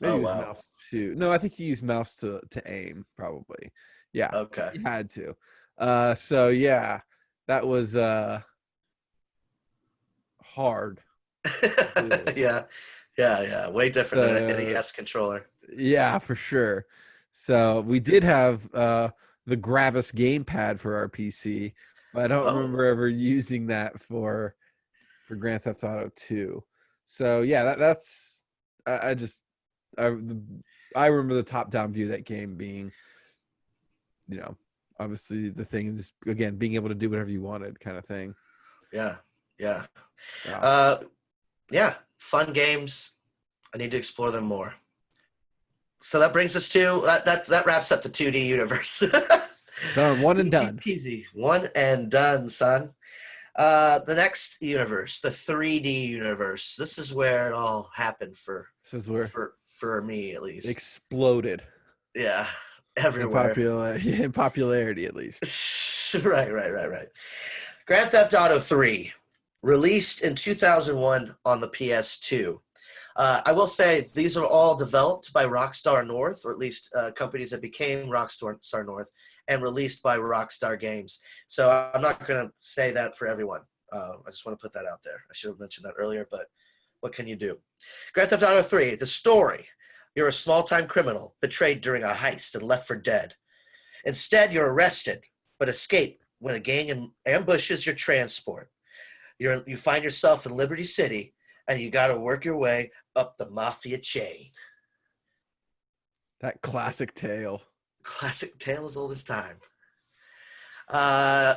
B: Maybe use mouse too. No, I think you use mouse to aim, probably. Yeah.
A: Okay.
B: You had to. So yeah, that was hard.
A: Yeah. Way different than an NES controller.
B: Yeah, for sure. So we did have the Gravis gamepad for our PC, but I don't remember ever using that for Grand Theft Auto 2. So yeah, that's I remember the top-down view of that game being, obviously the thing is, again, being able to do whatever you wanted, kind of thing.
A: Yeah.
B: Wow.
A: Fun games. I need to explore them more. So that brings us to that wraps up the 2D universe.
B: Done. One and done.
A: Easy. One and done, son. The next universe, the 3D universe. This is where it all happened for me, at least.
B: Exploded.
A: Yeah, everywhere.
B: In popularity, at least.
A: Right. Grand Theft Auto 3, released in 2001 on the PS2. I will say these are all developed by Rockstar North, or at least companies that became Rockstar North, and released by Rockstar Games. So I'm not going to say that for everyone. I just want to put that out there. I should have mentioned that earlier, but what can you do? Grand Theft Auto 3, the story. You're a small-time criminal betrayed during a heist and left for dead. Instead, you're arrested, but escape when a gang ambushes your transport. You find yourself in Liberty City, and you got to work your way up the mafia chain.
B: That classic tale.
A: Classic tale as old as time.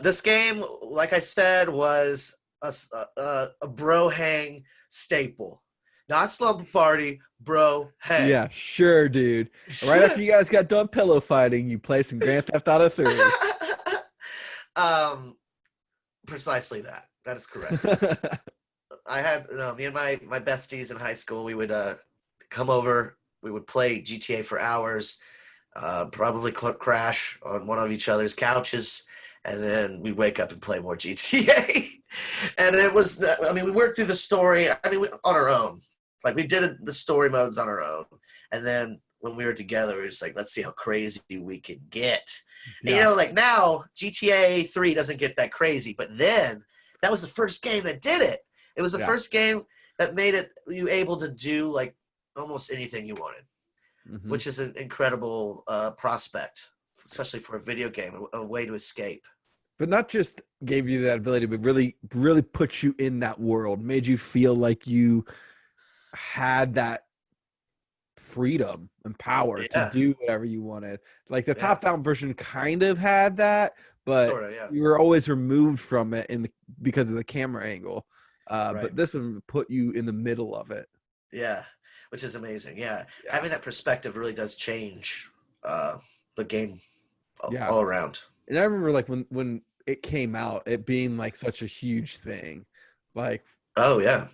A: This game, like I said, was a bro hang staple. Not slumber party, bro hang.
B: Yeah, sure, dude. Right after you guys got done pillow fighting, you play some Grand Theft Auto 3.
A: Precisely that. That is correct. I had me and my besties in high school. We would come over. We would play GTA for hours. probably crash on one of each other's couches, and then we wake up and play more GTA. And it was, I mean, we worked through the story. I mean, on our own. Like we did the story modes on our own, and then when we were together, we were just like, let's see how crazy we can get. And, you know, like now GTA 3 doesn't get that crazy, but then that was the first game that did it. It was the first game that made it you able to do like almost anything you wanted, which is an incredible prospect, especially for a video game, a way to escape.
B: But not just gave you that ability, but really, really put you in that world, made you feel like you had that freedom and power to do whatever you wanted. Like the top-down version kind of had that, but
A: sort of,
B: you were always removed from it because of the camera angle. But this one put you in the middle of it.
A: Yeah, which is amazing. Yeah. Having that perspective really does change the game all around.
B: And I remember like when it came out, it being like such a huge thing. Like,
A: oh yeah.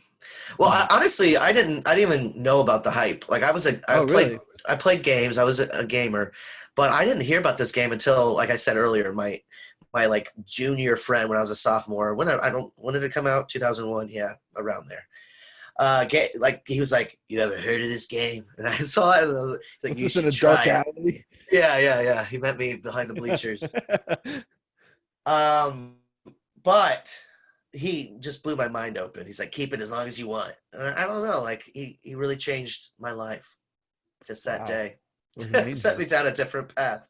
A: Well, honestly, I didn't even know about the hype. Like I played games. I was a gamer, but I didn't hear about this game until, like I said earlier, my like junior friend when I was a sophomore. When did it come out? 2001. Yeah, around there. Like he was like, "You ever heard of this game?" And I saw it, and I was like, "You should try it." Yeah. He met me behind the bleachers. But he just blew my mind open. He's like, "Keep it as long as you want." And I don't know, like he really changed my life just that day. Set me down a different path.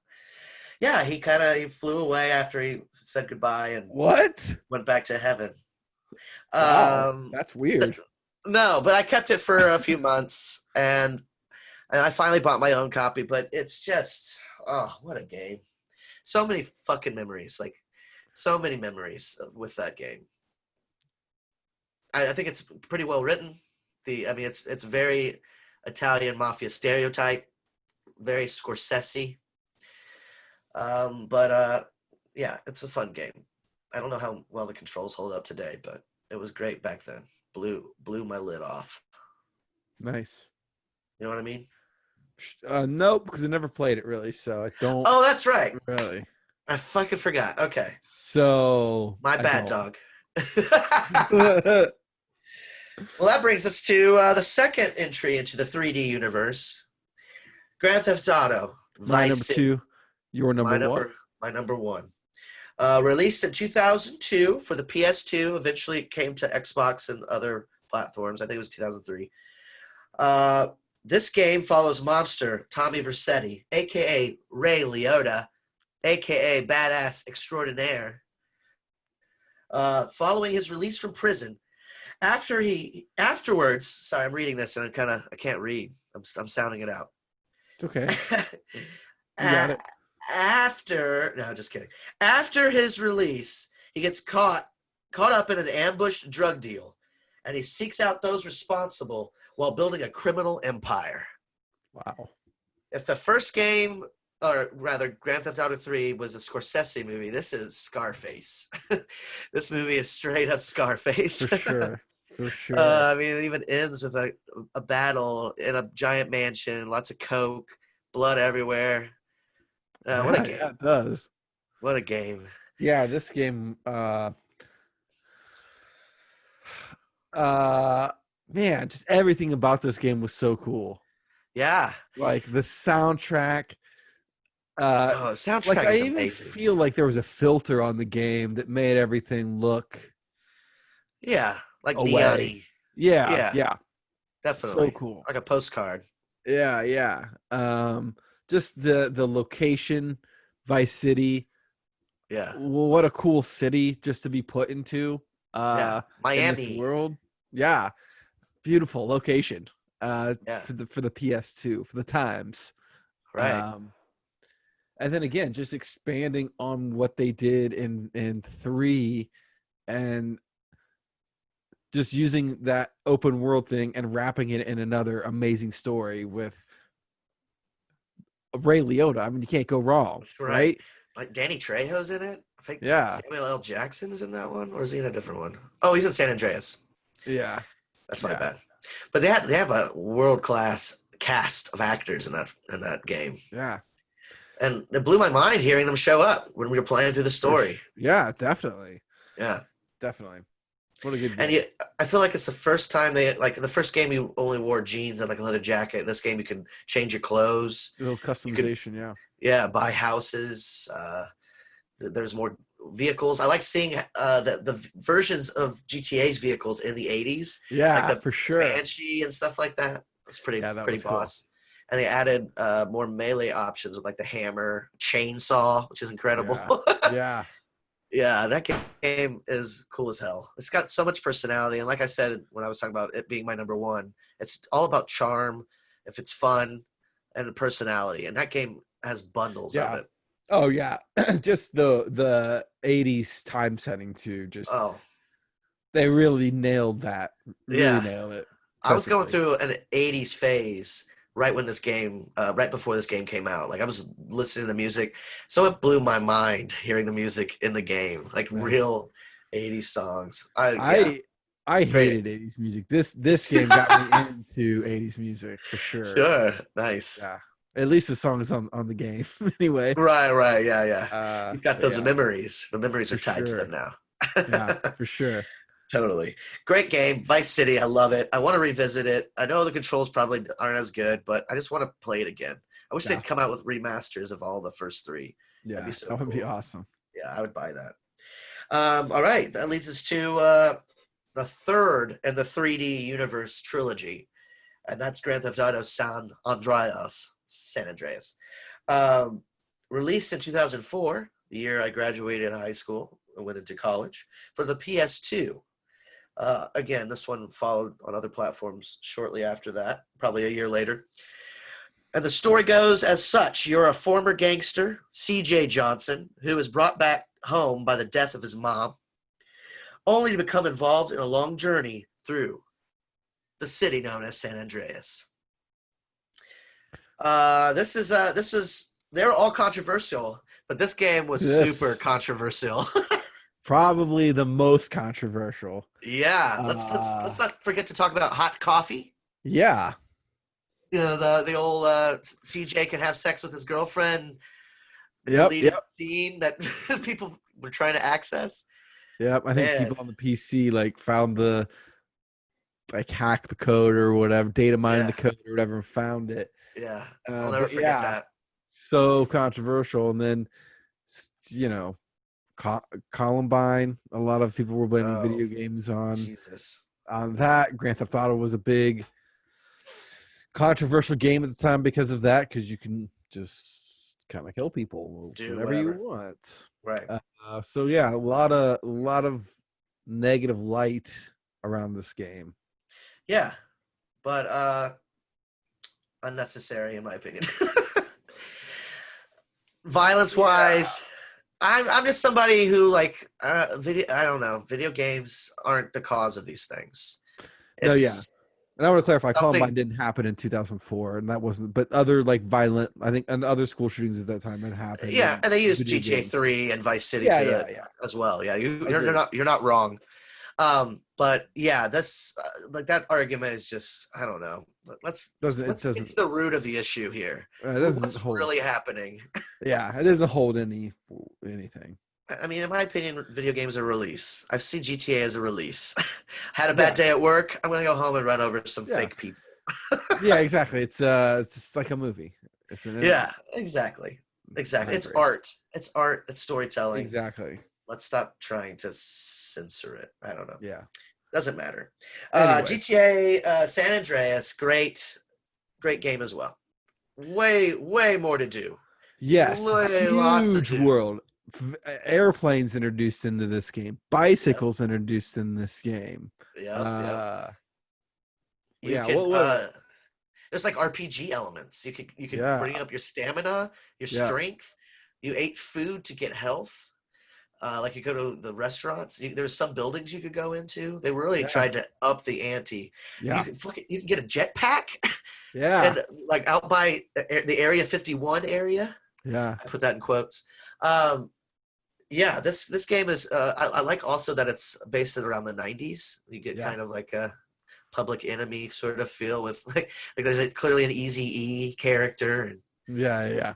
A: Yeah, he flew away after he said goodbye and went back to heaven.
B: Wow, that's weird.
A: No, but I kept it for a few months, and I finally bought my own copy. But it's just, oh, what a game! So many fucking memories, like so many memories with that game. I think it's pretty well written. It's very Italian mafia stereotype, very Scorsese. Yeah, it's a fun game. I don't know how well the controls hold up today, but it was great back then. Blew my lid off.
B: Nice.
A: You know what I mean?
B: Nope, because I never played it really, so I don't.
A: Oh, that's right.
B: Really.
A: I fucking forgot. Okay.
B: So
A: my bad, dog. Well, that brings us to the second entry into the 3D universe. Grand Theft Auto.
B: My number 2. Your number 1.
A: My number 1. Released in 2002 for the PS2. Eventually it came to Xbox and other platforms. I think it was 2003. This game follows mobster Tommy Vercetti, a.k.a. Ray Liotta, a.k.a. Badass Extraordinaire. Following his release from prison, afterwards, sorry, I'm reading this and I can't read. I'm sounding it out.
B: It's okay. You got it.
A: Just kidding. After his release, he gets caught up in an ambushed drug deal, and he seeks out those responsible while building a criminal empire.
B: Wow. If
A: the first game, or rather Grand Theft Auto 3, was a Scorsese movie, this is Scarface. This movie is straight up Scarface.
B: For sure. For sure.
A: It even ends with a battle in a giant mansion, lots of coke, blood everywhere. What a game.
B: Yeah, it does.
A: What a game.
B: Yeah, this game, man, just everything about this game was so cool.
A: Yeah.
B: Like the soundtrack.
A: The soundtrack is amazing.
B: I even feel like there was a filter on the game that made everything look
A: like
B: neon-y. Yeah.
A: Definitely.
B: So cool.
A: Like a postcard.
B: Yeah. Just the location, Vice City.
A: Yeah.
B: Well, what a cool city just to be put into.
A: Miami.
B: In this world. Yeah. Beautiful location. For the PS2, for the times.
A: Right.
B: And then again, just expanding on what they did in 3 and just using that open world thing and wrapping it in another amazing story with Ray Liotta. I mean, you can't go wrong, right?
A: Like Danny Trejo's in it. I think
B: Yeah.
A: Samuel L. Jackson's in that one, or is he in a different one? Oh, he's in San Andreas.
B: Yeah,
A: that's my bad. But they have a world-class cast of actors in that game.
B: Yeah,
A: And it blew my mind hearing them show up when we were playing through the story.
B: Yeah, definitely.
A: Yeah.
B: Definitely. What a good game.
A: And I feel like it's the first time the first game you only wore jeans and like a leather jacket. This game you can change your clothes.
B: A little customization, yeah.
A: Yeah, buy houses. There's more vehicles. I like seeing the versions of GTA's vehicles in the 80s.
B: Yeah,
A: like the
B: for sure.
A: Banshee and stuff like that. It's pretty boss. Cool. And they added more melee options with like the hammer, chainsaw, which is incredible.
B: Yeah.
A: Yeah, that game is cool as hell. It's got so much personality. And like I said when I was talking about it being my number one, it's all about charm, if it's fun, and personality. And that game has bundles of it.
B: Oh, yeah. Just the 80s time setting, too. They really nailed that. Really nailed it. Perfectly.
A: I was going through an 80s phase right when this game, right before this game came out. Like I was listening to the music, so it blew my mind hearing the music in the game, like real 80s songs.
B: I hated 80s music. This game got me into 80s music for sure.
A: Sure, nice.
B: Yeah, at least the song is on the game anyway.
A: Right, yeah. You've got those memories. The memories are tied to them now.
B: Yeah, for sure.
A: Totally. Great game. Vice City. I love it. I want to revisit it. I know the controls probably aren't as good, but I just want to play it again. I wish they'd come out with remasters of all the first three.
B: Yeah, that would be awesome.
A: Yeah, I would buy that. All right. That leads us to the third in the 3D universe trilogy, and that's Grand Theft Auto San Andreas. Released in 2004, the year I graduated high school and went into college, for the PS2. Again, this one followed on other platforms shortly after that, probably a year later. And the story goes as such. You're a former gangster, C.J. Johnson, who is brought back home by the death of his mom, only to become involved in a long journey through the city known as San Andreas. They're all controversial, but this game was super controversial.
B: Probably the most controversial.
A: Yeah, let's not forget to talk about hot coffee.
B: Yeah,
A: you know the old CJ can have sex with his girlfriend.
B: Deleted
A: scene that people were trying to access.
B: Yep, I think people on the PC found hacked the code or whatever, data mined the code or whatever, and found it.
A: Yeah, I'll never forget that.
B: So controversial, and then Columbine. A lot of people were blaming video games on that. Grand Theft Auto was a big controversial game at the time because of that, because you can just kind of kill people, do whatever you want.
A: Right.
B: So yeah, a lot of negative light around this game.
A: Yeah, but unnecessary in my opinion. Violence-wise. I'm just somebody who I don't know. Video games aren't the cause of these things.
B: And I want to clarify, Columbine didn't happen in 2004, and that wasn't. But other violent, I think, and other school shootings at that time had happened.
A: Yeah, and they used GTA 3 and Vice City as well. Yeah, you're not wrong. But yeah, that's that argument is just, I don't know. Let's get to the root of the issue here. What's really happening?
B: Yeah, it doesn't hold anything.
A: I mean, in my opinion, video games are a release. I've seen GTA as a release. Had a bad day at work, I'm gonna go home and run over some fake people.
B: Yeah, exactly. It's just like a movie.
A: Exactly. It's art. It's art. It's storytelling.
B: Exactly.
A: Let's stop trying to censor it. I don't know.
B: Yeah.
A: Doesn't matter.
B: Anyway.
A: GTA San Andreas, great game as well. Way more to do.
B: Yes. Huge world. Airplanes introduced into this game. Bicycles introduced in this game.
A: There's RPG elements. You could bring up your stamina, your strength. You ate food to get health. You go to the restaurants. There's some buildings you could go into. They really tried to up the ante.
B: Yeah.
A: You can get a jetpack.
B: Yeah.
A: And out by the Area 51 area.
B: Yeah.
A: I put that in quotes. This game is. I like also that it's based around the 90s. You get kind of like a Public Enemy sort of feel with like there's clearly an Eazy-E character.
B: Yeah.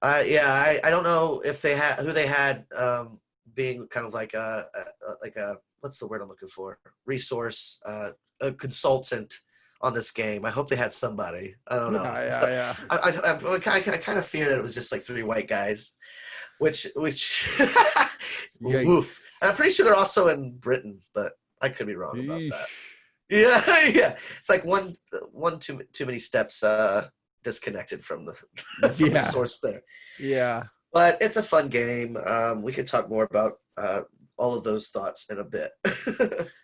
A: I don't know if they had who they had being kind of like a what's the word I'm looking for? Resource, a consultant on this game. I hope they had somebody. I don't know.
B: Yeah.
A: I kind of fear that it was just like three white guys, which woof.
B: Yikes.
A: And I'm pretty sure they're also in Britain, but I could be wrong about that.
B: Yeesh.
A: Yeah, yeah. It's like one too many steps disconnected from the from the source there.
B: Yeah.
A: But it's a fun game. We could talk more about all of those thoughts in a bit.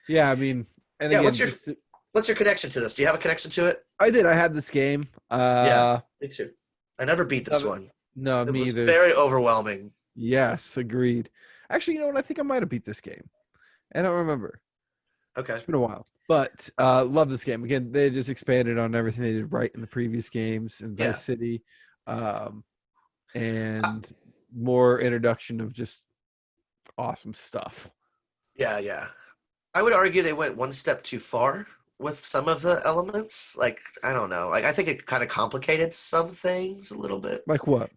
B: Yeah, I mean, and
A: yeah.
B: again,
A: What's your connection to this? Do you have a connection to it?
B: I did. I had this game.
A: Yeah, me too. I never beat this one.
B: No,
A: it
B: me
A: was
B: either.
A: Very overwhelming.
B: Yes, agreed. Actually, you know what? I think I might have beat this game. I don't remember.
A: Okay.
B: It's been a while. But love this game. Again, they just expanded on everything they did right in the previous games in Vice City. And more introduction of just awesome stuff.
A: Yeah. I would argue they went one step too far with some of the elements. Like, I don't know. Like, I think it kind of complicated some things a little bit.
B: Like what?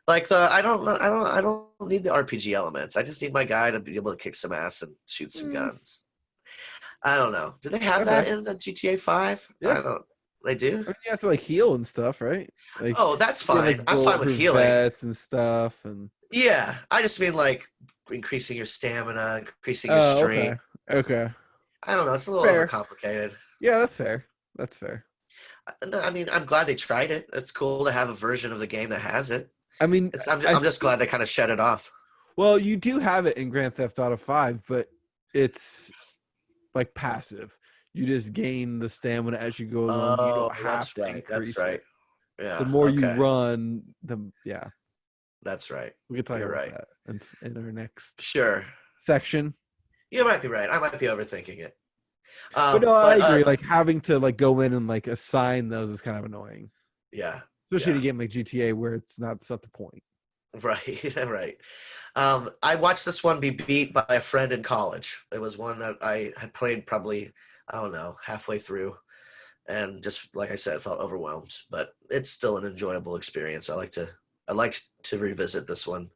A: Like I don't need the RPG elements. I just need my guy to be able to kick some ass and shoot some guns. I don't know. Do they have that in the GTA 5?
B: Yeah.
A: I don't. They do.
B: I mean, you have to like heal and stuff, right? Like,
A: oh, that's fine.
B: Like
A: I'm fine with healing
B: and stuff, and
A: yeah. I just mean like increasing your stamina, increasing your strength.
B: Okay.
A: I don't know. It's a little overcomplicated.
B: Yeah, that's fair. That's fair.
A: No, I mean, I'm glad they tried it. It's cool to have a version of the game that has it.
B: I mean,
A: I'm just glad they kind of shut it off.
B: Well, you do have it in Grand Theft Auto 5, but it's like passive. You just gain the stamina as you go along. You don't have to increase.
A: That's right. Yeah.
B: The more you run,
A: That's right.
B: We can talk about that in our next section.
A: You might be right. I might be overthinking it.
B: But no, I agree. Like having to like go in and like assign those is kind of annoying.
A: Yeah.
B: Especially in a game like GTA where it's not the point.
A: Right, right. I watched this one be beat by a friend in college. It was one that I had played probably, I don't know, halfway through. And just like I said, felt overwhelmed. But it's still an enjoyable experience. I liked to revisit this one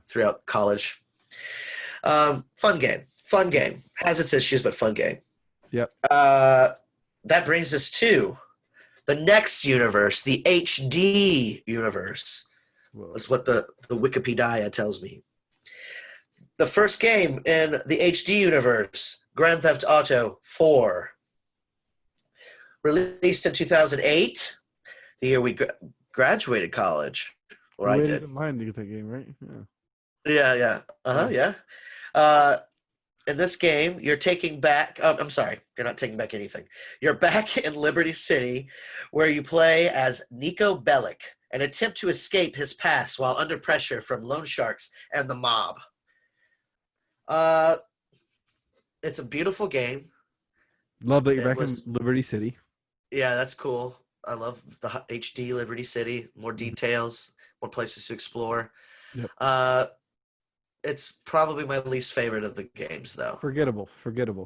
A: throughout college. Fun game. Has its issues, but fun game.
B: Yep.
A: That brings us to the next universe, the HD universe.
B: Whoa.
A: That's what the Wikipedia tells me. The first game in the HD universe, Grand Theft Auto 4. Released in 2008, the year we graduated college. Or I did.
B: Mine to get that game, right?
A: Yeah. Yeah. In this game, you're taking back... I'm sorry. You're not taking back anything. You're back in Liberty City, where you play as Nico Bellic and attempt to escape his past while under pressure from loan sharks and the mob. It's a beautiful game.
B: Love that you're back in Liberty City.
A: Yeah, that's cool. I love the HD Liberty City. More details, more places to explore. Yep. It's probably my least favorite of the games, though.
B: Forgettable.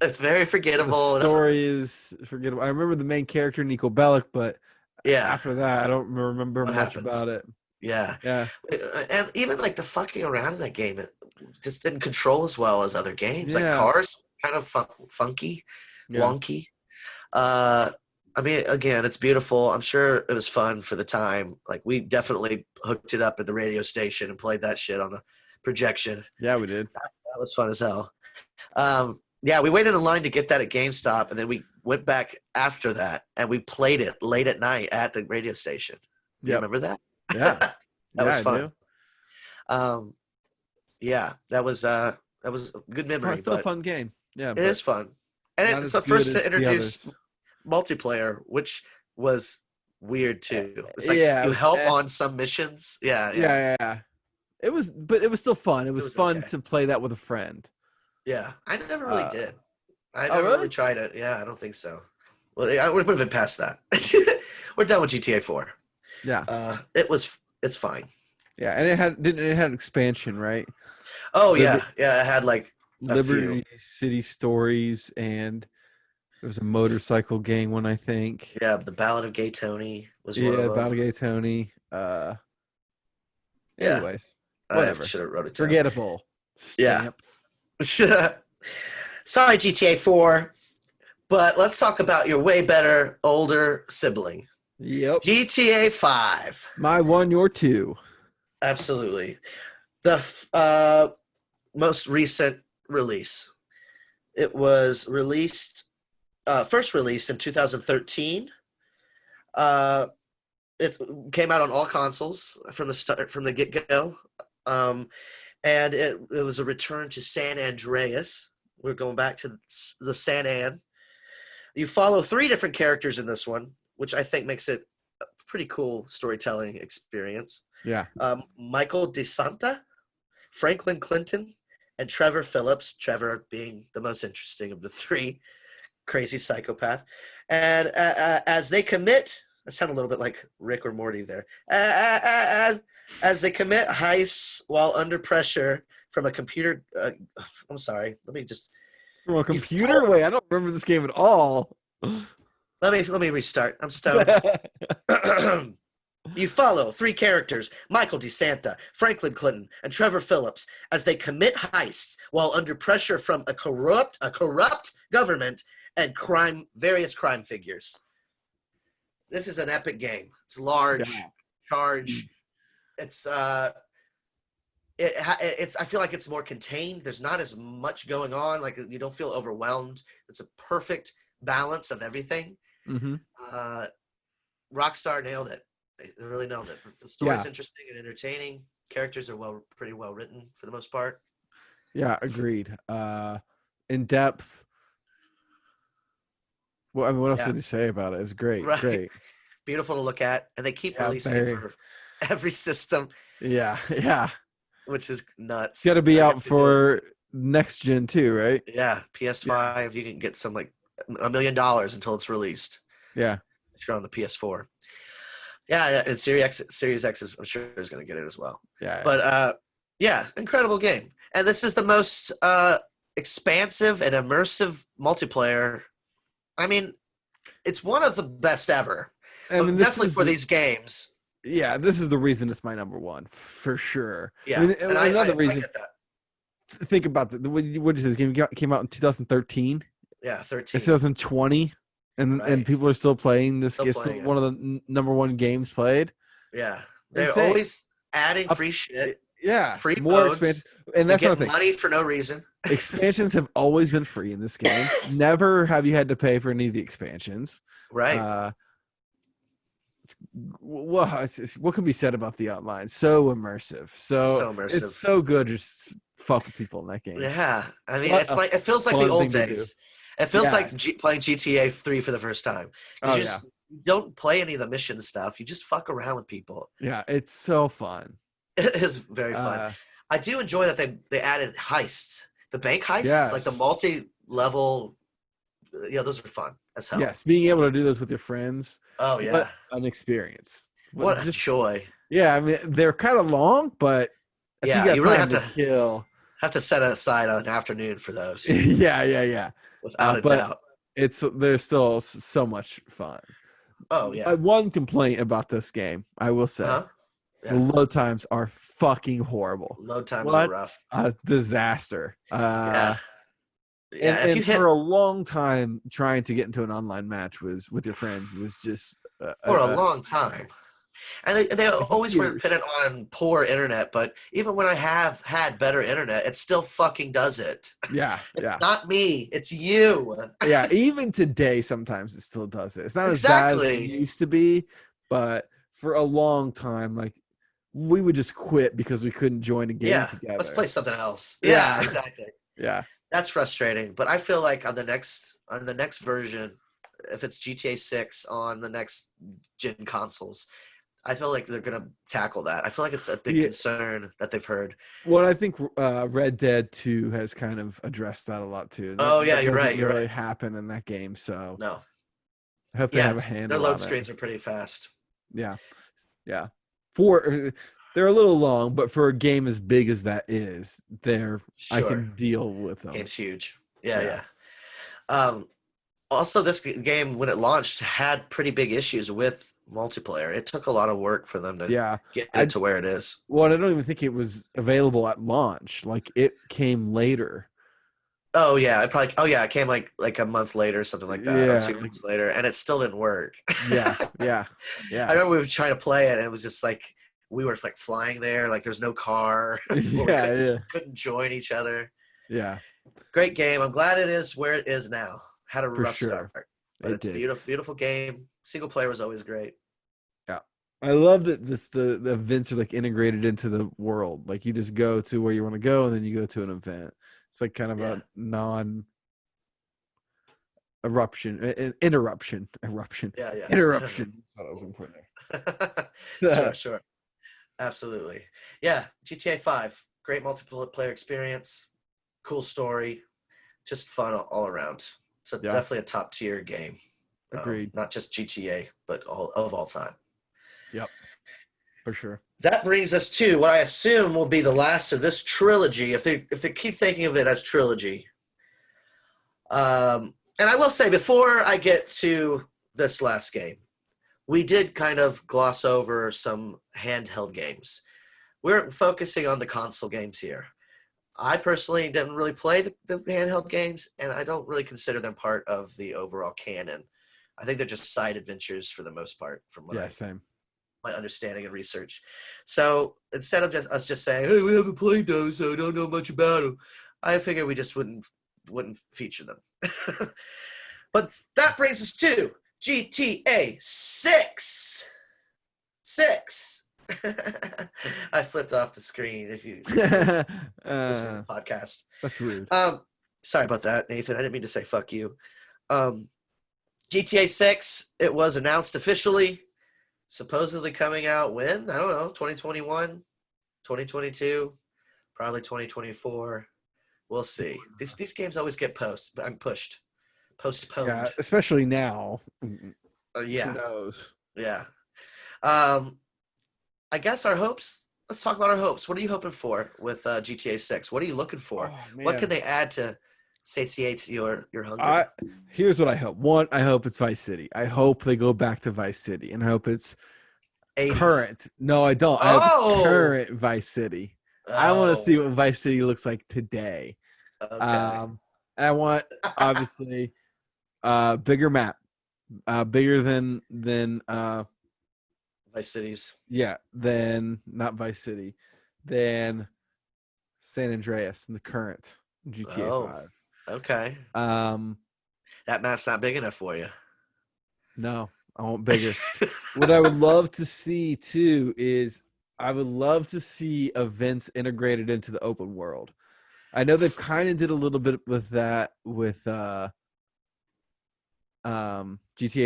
A: It's very forgettable.
B: The story is forgettable. I remember the main character, Nico Bellic, but after that, I don't remember much about it.
A: Yeah. And even like the fucking around in that game, it just didn't control as well as other games. Like cars, kind of funky, wonky. I mean, again, it's beautiful. I'm sure it was fun for the time. Like, we definitely hooked it up at the radio station and played that shit on the projection.
B: Yeah, we did.
A: That was fun as hell. We waited in line to get that at GameStop, and then we went back after that, and we played it late at night at the radio station. You remember that?
B: Yeah.
A: That was fun. That was a good memory.
B: It's still a fun game. Yeah,
A: it is fun. And it's the first to introduce multiplayer, which was weird too. It's like you help on some missions. Yeah.
B: It was still fun. It was fun to play that with a friend.
A: Yeah, I never really did. I never really tried it. Yeah, I don't think so. Well, we're moving past that. We're done with GTA 4.
B: Yeah.
A: It's fine.
B: Yeah, and it had an expansion, right?
A: Oh yeah. It had like
B: Liberty City Stories, and there was a motorcycle gang one, I think.
A: Yeah, the Ballad of Gay Tony was one of them.
B: Ballad of Gay Tony.
A: Yeah.
B: Anyways,
A: I
B: whatever.
A: should have wrote it down.
B: Forgettable. Stamp.
A: Yeah. Sorry, GTA 4. But let's talk about your way better older sibling.
B: Yep.
A: GTA 5.
B: My one, your two.
A: Absolutely. The most recent release. It was first released in 2013. It came out on all consoles from the get-go. And it was a return to San Andreas. We're going back to the San An. You follow 3 different characters in this one, which I think makes it a pretty cool storytelling experience.
B: Yeah.
A: Michael DeSanta, Franklin Clinton, and Trevor Phillips. Trevor being the most interesting of the 3, crazy psychopath. And as they commit, I sound a little bit like Rick or Morty there. As they commit heists while under pressure from a computer. I'm sorry. Let me just.
B: From a computer? Wait, I don't remember this game at all.
A: Let me restart. I'm stoned. You follow 3 characters, Michael DeSanta, Franklin Clinton, and Trevor Phillips, as they commit heists while under pressure from a corrupt government and various crime figures. This is an epic game. It's large, charge. It's I feel like it's more contained. There's not as much going on. Like, you don't feel overwhelmed. It's a perfect balance of everything.
B: Mm-hmm.
A: Rockstar nailed it. They really nailed it. The story's interesting and entertaining. Characters are pretty well written for the most part.
B: Yeah, agreed. In depth. Well, I mean, what else did you say about it? It was great.
A: Right.
B: Great.
A: Beautiful to look at, and they keep releasing it for every system.
B: Yeah.
A: Which is nuts.
B: It's got to be out for next gen too, right?
A: Yeah, PS5. You can get some like $1 million until it's released.
B: Yeah,
A: if you're on the PS4. Yeah, and Series X I'm sure is going to get it as well.
B: Yeah.
A: But incredible game, and this is the most expansive and immersive multiplayer. I mean, it's one of the best ever. I mean, definitely for these games.
B: Yeah, this is the reason it's my number one for sure.
A: Yeah,
B: I mean, another reason.
A: I get that.
B: Think about what is this game? Came out in 2013.
A: Yeah, 13.
B: It's 2020, and people are still playing this. It's still one of the number one games played.
A: Yeah, they're always adding free shit.
B: Yeah,
A: free
B: more
A: modes,
B: expansion, and that's
A: get money for no reason.
B: Expansions have always been free in this game. Never have you had to pay for any of the expansions.
A: Right.
B: What can be said about the online? So immersive. So immersive. It's so good. Just fuck with people in that game.
A: Yeah, I mean, it feels like the old days. It feels like playing GTA 3 for the first time. You don't play any of the mission stuff. You just fuck around with people.
B: Yeah, it's so fun.
A: It is very fun. I do enjoy that they added heists. The bank heists, like the multi-level. Yeah, those are fun as hell.
B: Yes, being able to do this with your friends.
A: Oh yeah,
B: what an experience!
A: What a joy!
B: Yeah, I mean they're kind of long, but
A: you really have to set aside an afternoon for those.
B: yeah.
A: Without a doubt,
B: there's still so much fun.
A: Oh yeah.
B: One complaint about this game, I will say, the load times are fucking horrible.
A: Load times are rough.
B: A disaster.
A: Yeah.
B: And for a long time, trying to get into an online match with your friends was just
A: for a long time. And they always were dependent on poor internet, but even when I have had better internet, it still fucking does it.
B: Yeah,
A: it's not me, it's you.
B: Yeah, even today, sometimes it still does it. It's not as bad as it used to be, but for a long time, like we would just quit because we couldn't join a game together.
A: Let's play something else. Yeah, exactly.
B: Yeah.
A: That's frustrating, but I feel like on the next version, if it's GTA 6 on the next gen consoles, I feel like they're gonna tackle that. I feel like it's a big concern that they've heard.
B: Well, I think Red Dead 2 has kind of addressed that a lot too.
A: You're right.
B: You're right. Happen in that game, so
A: no.
B: I hope they have a handle.
A: Their load screens are pretty fast.
B: Yeah. They're a little long, but for a game as big as that is, I can deal with them.
A: Game's huge. Yeah. Also, this game, when it launched, had pretty big issues with multiplayer. It took a lot of work for them to
B: Yeah.
A: get it to where it is.
B: Well, I don't even think it was available at launch. Like, it came later.
A: Oh yeah, it came like a month later, or something like that, or
B: Yeah.
A: 2 months later, and it still didn't work.
B: Yeah.
A: I remember we were trying to play it, and it was just like we were like flying there, like there's no car. We couldn't join each other.
B: Yeah.
A: Great game. I'm glad it is where it is now. Had a
B: For
A: rough
B: sure.
A: start, but it's a beautiful game. Single player was always great.
B: Yeah. I love that the events are like integrated into the world. Like, you just go to where you want to go, and then you go to an event. It's like kind of a interruption.
A: Yeah.
B: Interruption. That's what I was looking for there.
A: Sure. Absolutely. Yeah. GTA 5. Great multiplayer experience. Cool story. Just fun all around. So definitely a top tier game.
B: Agreed.
A: Not just GTA, but all time.
B: Yep. For sure.
A: That brings us to what I assume will be the last of this trilogy, if they keep thinking of it as trilogy. And I will say, before I get to this last game, we did kind of gloss over some handheld games. We're focusing on the console games here. I personally didn't really play the handheld games, and I don't really consider them part of the overall canon. I think they're just side adventures for the most part, from my understanding and research. So instead of us just saying, "Hey, we haven't played those, so I don't know much about them," I figured we just wouldn't feature them. But that brings us to GTA 6. I flipped off the screen if you listen to the podcast.
B: That's rude.
A: Sorry about that, Nathan. I didn't mean to say fuck you. GTA 6, it was announced officially, supposedly coming out when? I don't know, 2021, 2022, probably 2024. We'll see. These games always get postponed.
B: Yeah, especially now.
A: Yeah.
B: Who knows?
A: Yeah. I guess our hopes. Let's talk about our hopes. What are you hoping for with GTA 6? What are you looking for? What can they add to satiate your hunger?
B: Here's what I hope. One, I hope it's Vice City. I hope they go back to Vice City, and I hope it's
A: 80s.
B: Current. No, I don't. I hope it's current Vice City. I want to see what Vice City looks like today.
A: Okay.
B: And I want, obviously, bigger map, bigger than
A: Vice Cities.
B: Yeah, not Vice City, than San Andreas in the current GTA 5.
A: Okay. That map's not big enough for you.
B: No, I want bigger. What I would love to see too is I would love to see events integrated into the open world. I know they've kind of did a little bit with that with GTA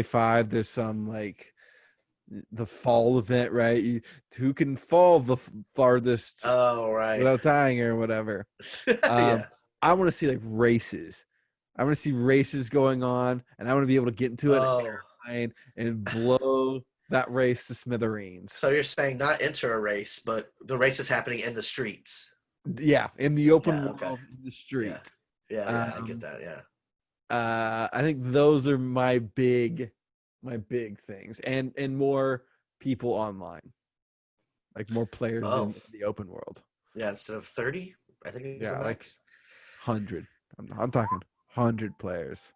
B: 5. There's some like the fall event, right? Who can fall the farthest without dying or whatever.
A: Yeah.
B: I want to see like races. I want to see races going on, and I want to be able to get into an airplane and blow that race to smithereens.
A: So you're saying not enter a race, but the race is happening in the streets.
B: Yeah, in the open world, in the street.
A: Yeah, I get that. Yeah.
B: I think those are my big things, and more people online, like more players in the open world.
A: Yeah, instead of 30, I think it's the max.
B: Like 100. I'm talking 100 players.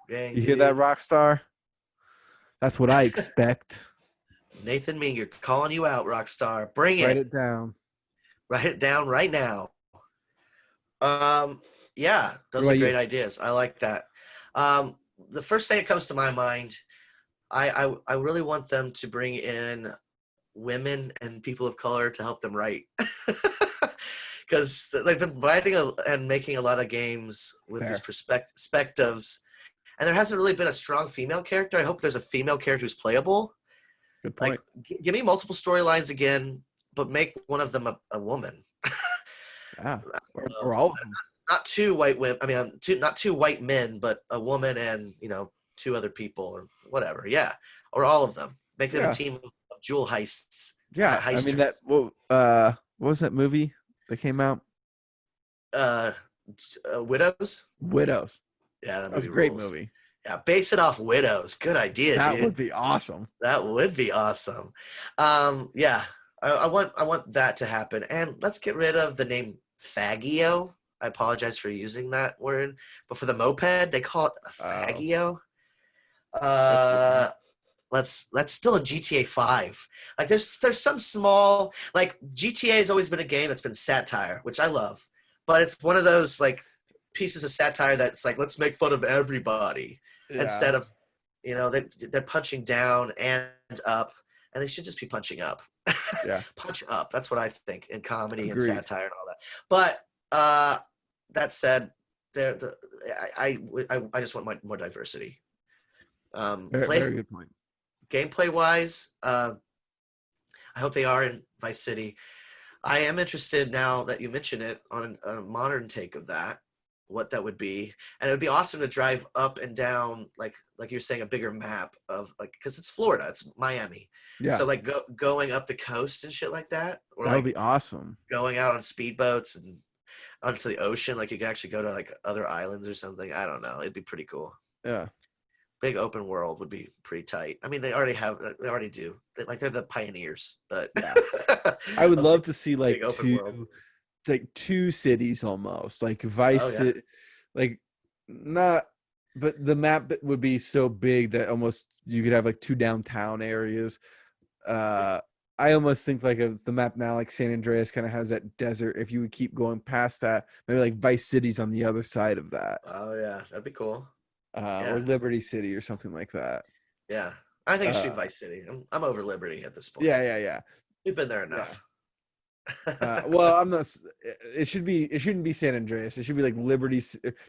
A: Dang,
B: you hear that, Rockstar? That's what I expect.
A: Nathan Minger calling you out, Rockstar. Bring it.
B: Write it down.
A: Write it down right now. Yeah, those are great ideas. I like that. The first thing that comes to my mind, I really want them to bring in women and people of color to help them write. Because they've been writing and making a lot of games with these perspectives, and there hasn't really been a strong female character. I hope there's a female character who's playable.
B: Good point.
A: Like, give me multiple storylines again, but make one of them a woman.
B: Yeah, or all of them.
A: Not two white women. I mean, not two white men, but a woman and two other people or whatever. Yeah, or all of them. Make them a team of jewel heists.
B: Yeah, heisters. I mean that. What was that movie that came out?
A: Widows.
B: Widows.
A: Yeah, that
B: That was
A: movie
B: a great
A: rules.
B: movie.
A: Yeah, base it off Widows. Good idea,
B: That
A: dude.
B: would be awesome.
A: That would be awesome. Yeah, I want that to happen. And let's get rid of the name Faggio. I apologize for using that word, but for the moped, they call it a
B: Oh,
A: Faggio.
B: that's different.
A: Let's still a GTA 5. Like there's some small, like GTA has always been a game that's been satire, which I love, but it's one of those like pieces of satire that's like, let's make fun of everybody
B: Yeah,
A: instead of, they're punching down and up, and they should just be punching up.
B: yeah,
A: Punch up. That's what I think in comedy and
B: agreed.
A: satire and all that. But that said, there the I just want more diversity.
B: Very,
A: Play
B: very good point.
A: gameplay wise, I hope they are in Vice City. I am interested now that you mention it on a modern take of that, what that would be, and it would be awesome to drive up and down, like you're saying, a bigger map of like, because it's Florida, it's Miami,
B: Yeah,
A: so like going up the coast and shit like that, or
B: that would
A: like
B: be awesome.
A: going out on speedboats and onto the ocean, like you could actually go to like other islands or something. I don't know, it'd be pretty cool.
B: Yeah,
A: Big open world would be pretty tight. I mean, they already do. They're the pioneers, but
B: yeah. I would
A: a
B: love to see
A: big open world.
B: like two cities almost, like
A: Oh
B: Vice
A: yeah,
B: City, like not, but the map would be so big that almost you could have like two downtown areas. Uh, I almost think like of the map now, like San Andreas kind of has that desert. If you would keep going past that, maybe like Vice City's on the other side of that,
A: oh yeah, that'd be cool.
B: or
A: Yeah,
B: Liberty City or something like that.
A: yeah. I think it should be
B: Uh,
A: Vice City. I'm over Liberty at this point.
B: yeah, yeah, yeah,
A: We've been there
B: yeah.
A: enough.
B: Well, I'm not. It should be. It shouldn't be San Andreas. It should be like Liberty.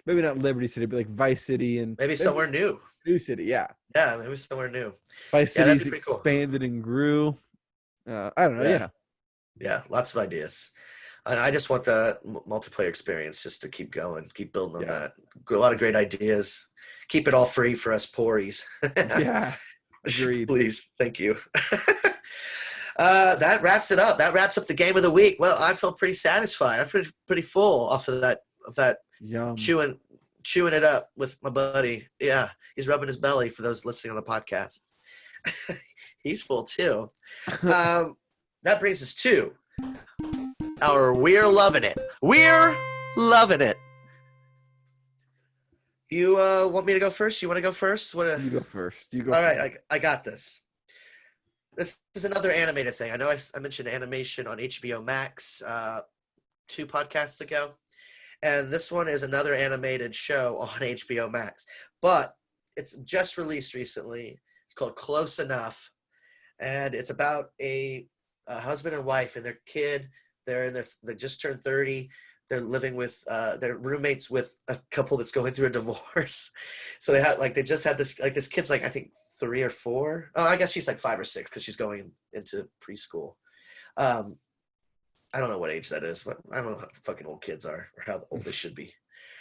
B: Maybe not Liberty City, but like Vice City and
A: Maybe
B: maybe
A: somewhere new.
B: New City. Yeah,
A: Yeah, maybe somewhere new.
B: Vice
A: Yeah, that'd be
B: City's
A: pretty cool.
B: expanded and grew. I don't know.
A: Yeah,
B: Yeah,
A: yeah. Lots of ideas. And I just want the multiplayer experience just to keep going, keep building on
B: yeah,
A: that. A lot of great ideas. Keep it all free for us pories.
B: yeah. Agreed.
A: Please, thank you. That wraps it up. That wraps up the game of the week. Well, I felt pretty satisfied. I feel pretty full off of that
B: Yum.
A: chewing it up with my buddy. Yeah, he's rubbing his belly for those listening on the podcast. He's full too. That brings us to our We're Loving It. We're loving it. You want me to go first? You want to go first?
B: You go first. You go.
A: All
B: first.
A: right, I got this. This is another animated thing. I know I mentioned animation on HBO Max 2 podcasts ago, and this one is another animated show on HBO Max, but it's just released recently. It's called Close Enough, and it's about a husband and wife and their kid. They just turned 30. They're living with their roommates with a couple that's going through a divorce. So they just had this kid's like, I think 3 or 4. Oh, I guess she's like 5 or 6 because she's going into preschool. I don't know what age that is, but I don't know how fucking old kids are or how old they should be.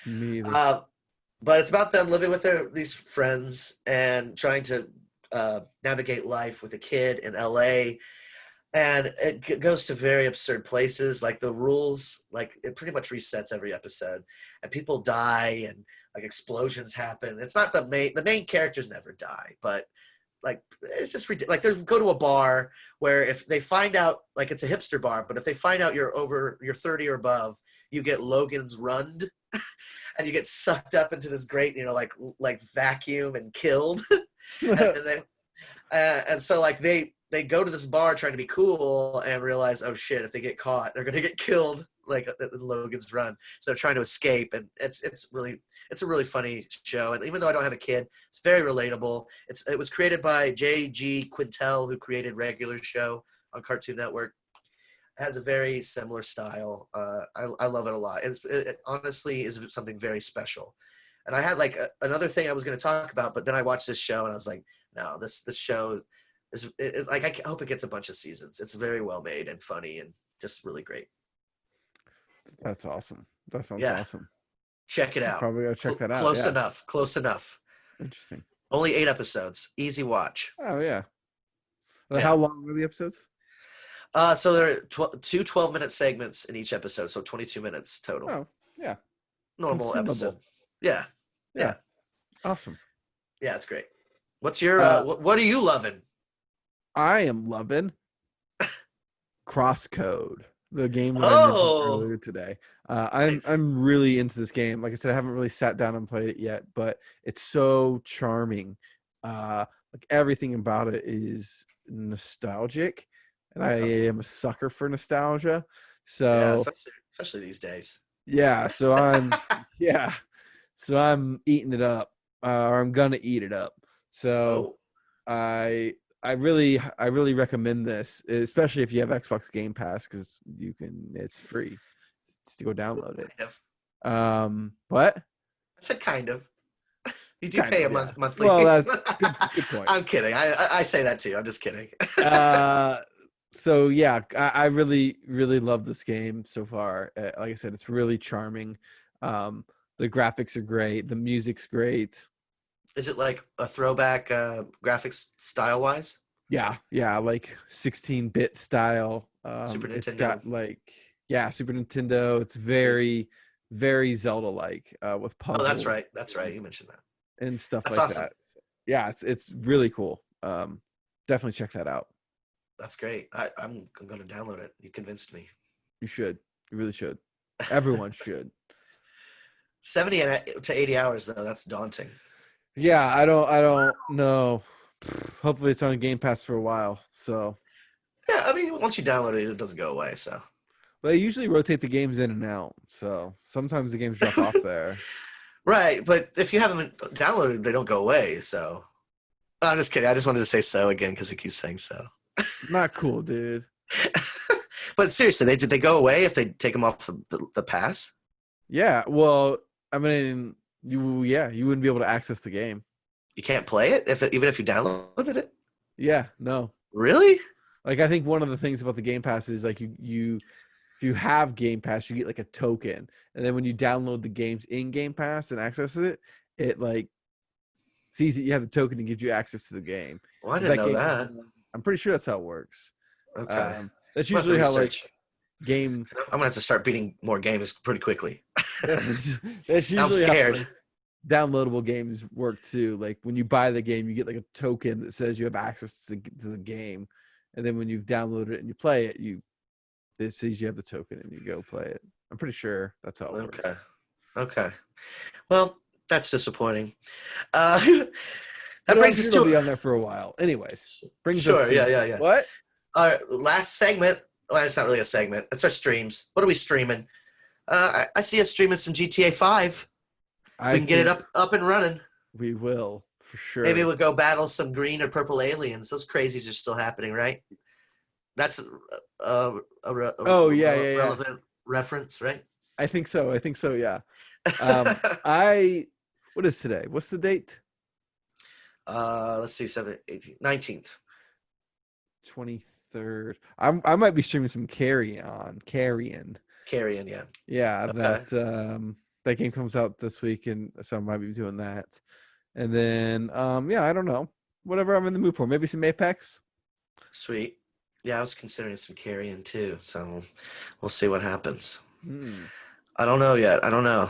B: Me either.
A: But it's about them living with these friends and trying to navigate life with a kid in LA. And it goes to very absurd places. Like the rules, like it pretty much resets every episode, and people die and like explosions happen. It's not the main characters never die, but like it's just ridiculous. Like they go to a bar where if they find out, like it's a hipster bar, but if they find out you're 30 or above, you get Logan's Run, and you get sucked up into this great, like vacuum and killed. And so like they go to this bar trying to be cool and realize, oh shit, if they get caught, they're gonna get killed, like Logan's Run. So they're trying to escape, and it's a really funny show. And even though I don't have a kid, it's very relatable. It was created by J.G. Quintel, who created Regular Show on Cartoon Network. It has a very similar style. I love it a lot. It honestly is something very special. And I had like another thing I was going to talk about, but then I watched this show and I was like, no, this show is like, I hope it gets a bunch of seasons. It's very well made and funny and just really great.
B: That's awesome. That sounds awesome.
A: Check it out.
B: Probably gotta check that out.
A: Close enough. Close enough.
B: Interesting.
A: Only 8 episodes. Easy watch.
B: Oh yeah. How long were the episodes?
A: So there are 2 12-minute segments in each episode, so 22 minutes total.
B: Oh yeah.
A: Normal episode. Yeah.
B: Awesome.
A: Yeah, it's great. What's your what are you loving?
B: I am loving Crosscode, the game that I mentioned
A: Oh,
B: earlier today.
A: nice.
B: I'm really into this game. Like I said, I haven't really sat down and played it yet, but it's so charming. Like everything about it is nostalgic, and I am a sucker for nostalgia.
A: Yeah,
B: So
A: especially these days.
B: yeah, so I'm yeah, so I'm eating it up, or I'm gonna eat it up. So
A: Oh,
B: I really recommend this, especially if you have Xbox Game Pass, because it's free. Just go download it.
A: kind of.
B: What?
A: I said kind of. You do
B: Kind
A: pay
B: of,
A: a
B: yeah.
A: monthly.
B: Well, that's good point.
A: I'm kidding. I say that too. I'm just kidding.
B: Uh, so yeah, I really love this game so far. Like I said, it's really charming. The graphics are great. The music's great.
A: Is it like a throwback graphics style wise?
B: Yeah, like 16-bit style.
A: Super
B: It's
A: Nintendo.
B: got like Super Nintendo. It's very Zelda-like with
A: Oh, that's
B: puzzles
A: right. That's right. You mentioned that.
B: and stuff
A: That's
B: like
A: awesome.
B: that. Yeah, it's really cool. Definitely check that out.
A: That's great. I'm going to download it. You convinced me.
B: You should. You really should. Everyone should.
A: 70 to 80 hours though. That's daunting.
B: Yeah, I don't know. Hopefully it's on Game Pass for a while. So
A: Yeah, I mean, once you download it, it doesn't go away. So.
B: they usually rotate the games in and out. So sometimes the games drop off there.
A: Right, but if you have them downloaded, they don't go away. So. No, I'm just kidding. I just wanted to say so again because it keeps saying so.
B: Not cool, dude.
A: But seriously, did they go away if they take them off the pass?
B: Yeah, well, I mean, you wouldn't be able to access the game.
A: You can't play it even if you downloaded it.
B: Yeah, no.
A: Really?
B: Like I think one of the things about the Game Pass is like you if you have Game Pass, you get like a token, and then when you download the games in Game Pass and access it, it like sees that you have the token and gives you access to the game.
A: Well, I
B: If
A: didn't
B: that
A: know
B: game,
A: that.
B: I'm pretty sure that's how it works.
A: Okay.
B: That's
A: I'm gonna have to
B: usually how like
A: research.
B: game.
A: I'm gonna have to start beating more games pretty quickly.
B: That's
A: I'm
B: usually how
A: scared.
B: like, downloadable games work too. Like when you buy the game, you get like a token that says you have access to the game, and then when you've downloaded it and you play it, it says you have the token and you go play it. I'm pretty sure that's how it works.
A: Okay. Well, that's disappointing. That
B: But
A: brings us
B: it'll be
A: to
B: on there for a while. Anyways, brings
A: sure.
B: us to
A: Yeah.
B: what?
A: Our last segment. Well, it's not really a segment. It's our streams. What are we streaming? I see us streaming some GTA 5. We can get it up and running.
B: We will for sure.
A: Maybe we'll go battle some green or purple aliens. Those crazies are still happening, right? That's relevant reference, right?
B: I think so. Yeah. What is today? What's the date?
A: Let's see, 7th, 18th, 19th.
B: 23rd. I might be streaming some Carrion,
A: yeah.
B: Yeah,
A: Okay.
B: that game comes out this week, and so I might be doing that. And then yeah, I don't know. Whatever I'm in the mood for. Maybe some Apex.
A: Sweet. Yeah, I was considering some Carrion too, so we'll see what happens. I don't know yet. I don't know.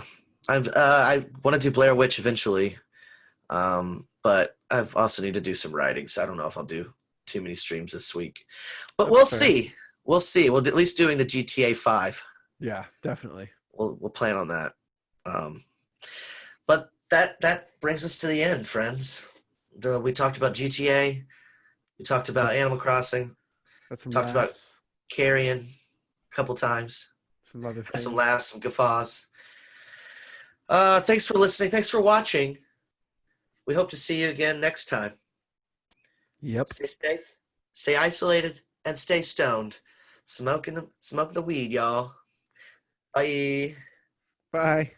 A: I want to do Blair Witch eventually, but I've also need to do some writing, so I don't know if I'll do too many streams this week. But we'll see. We'll see. We'll at least doing the GTA 5.
B: Yeah, definitely.
A: We'll plan on that. But that brings us to the end, friends. We talked about GTA. We talked about Animal Crossing. Talked about Carrion a couple times.
B: Some other things.
A: Some laughs, some guffaws. Thanks for listening. Thanks for watching. We hope to see you again next time.
B: Yep.
A: Stay safe, stay isolated, and stay stoned. Smoking the weed, y'all. Bye.
B: Bye.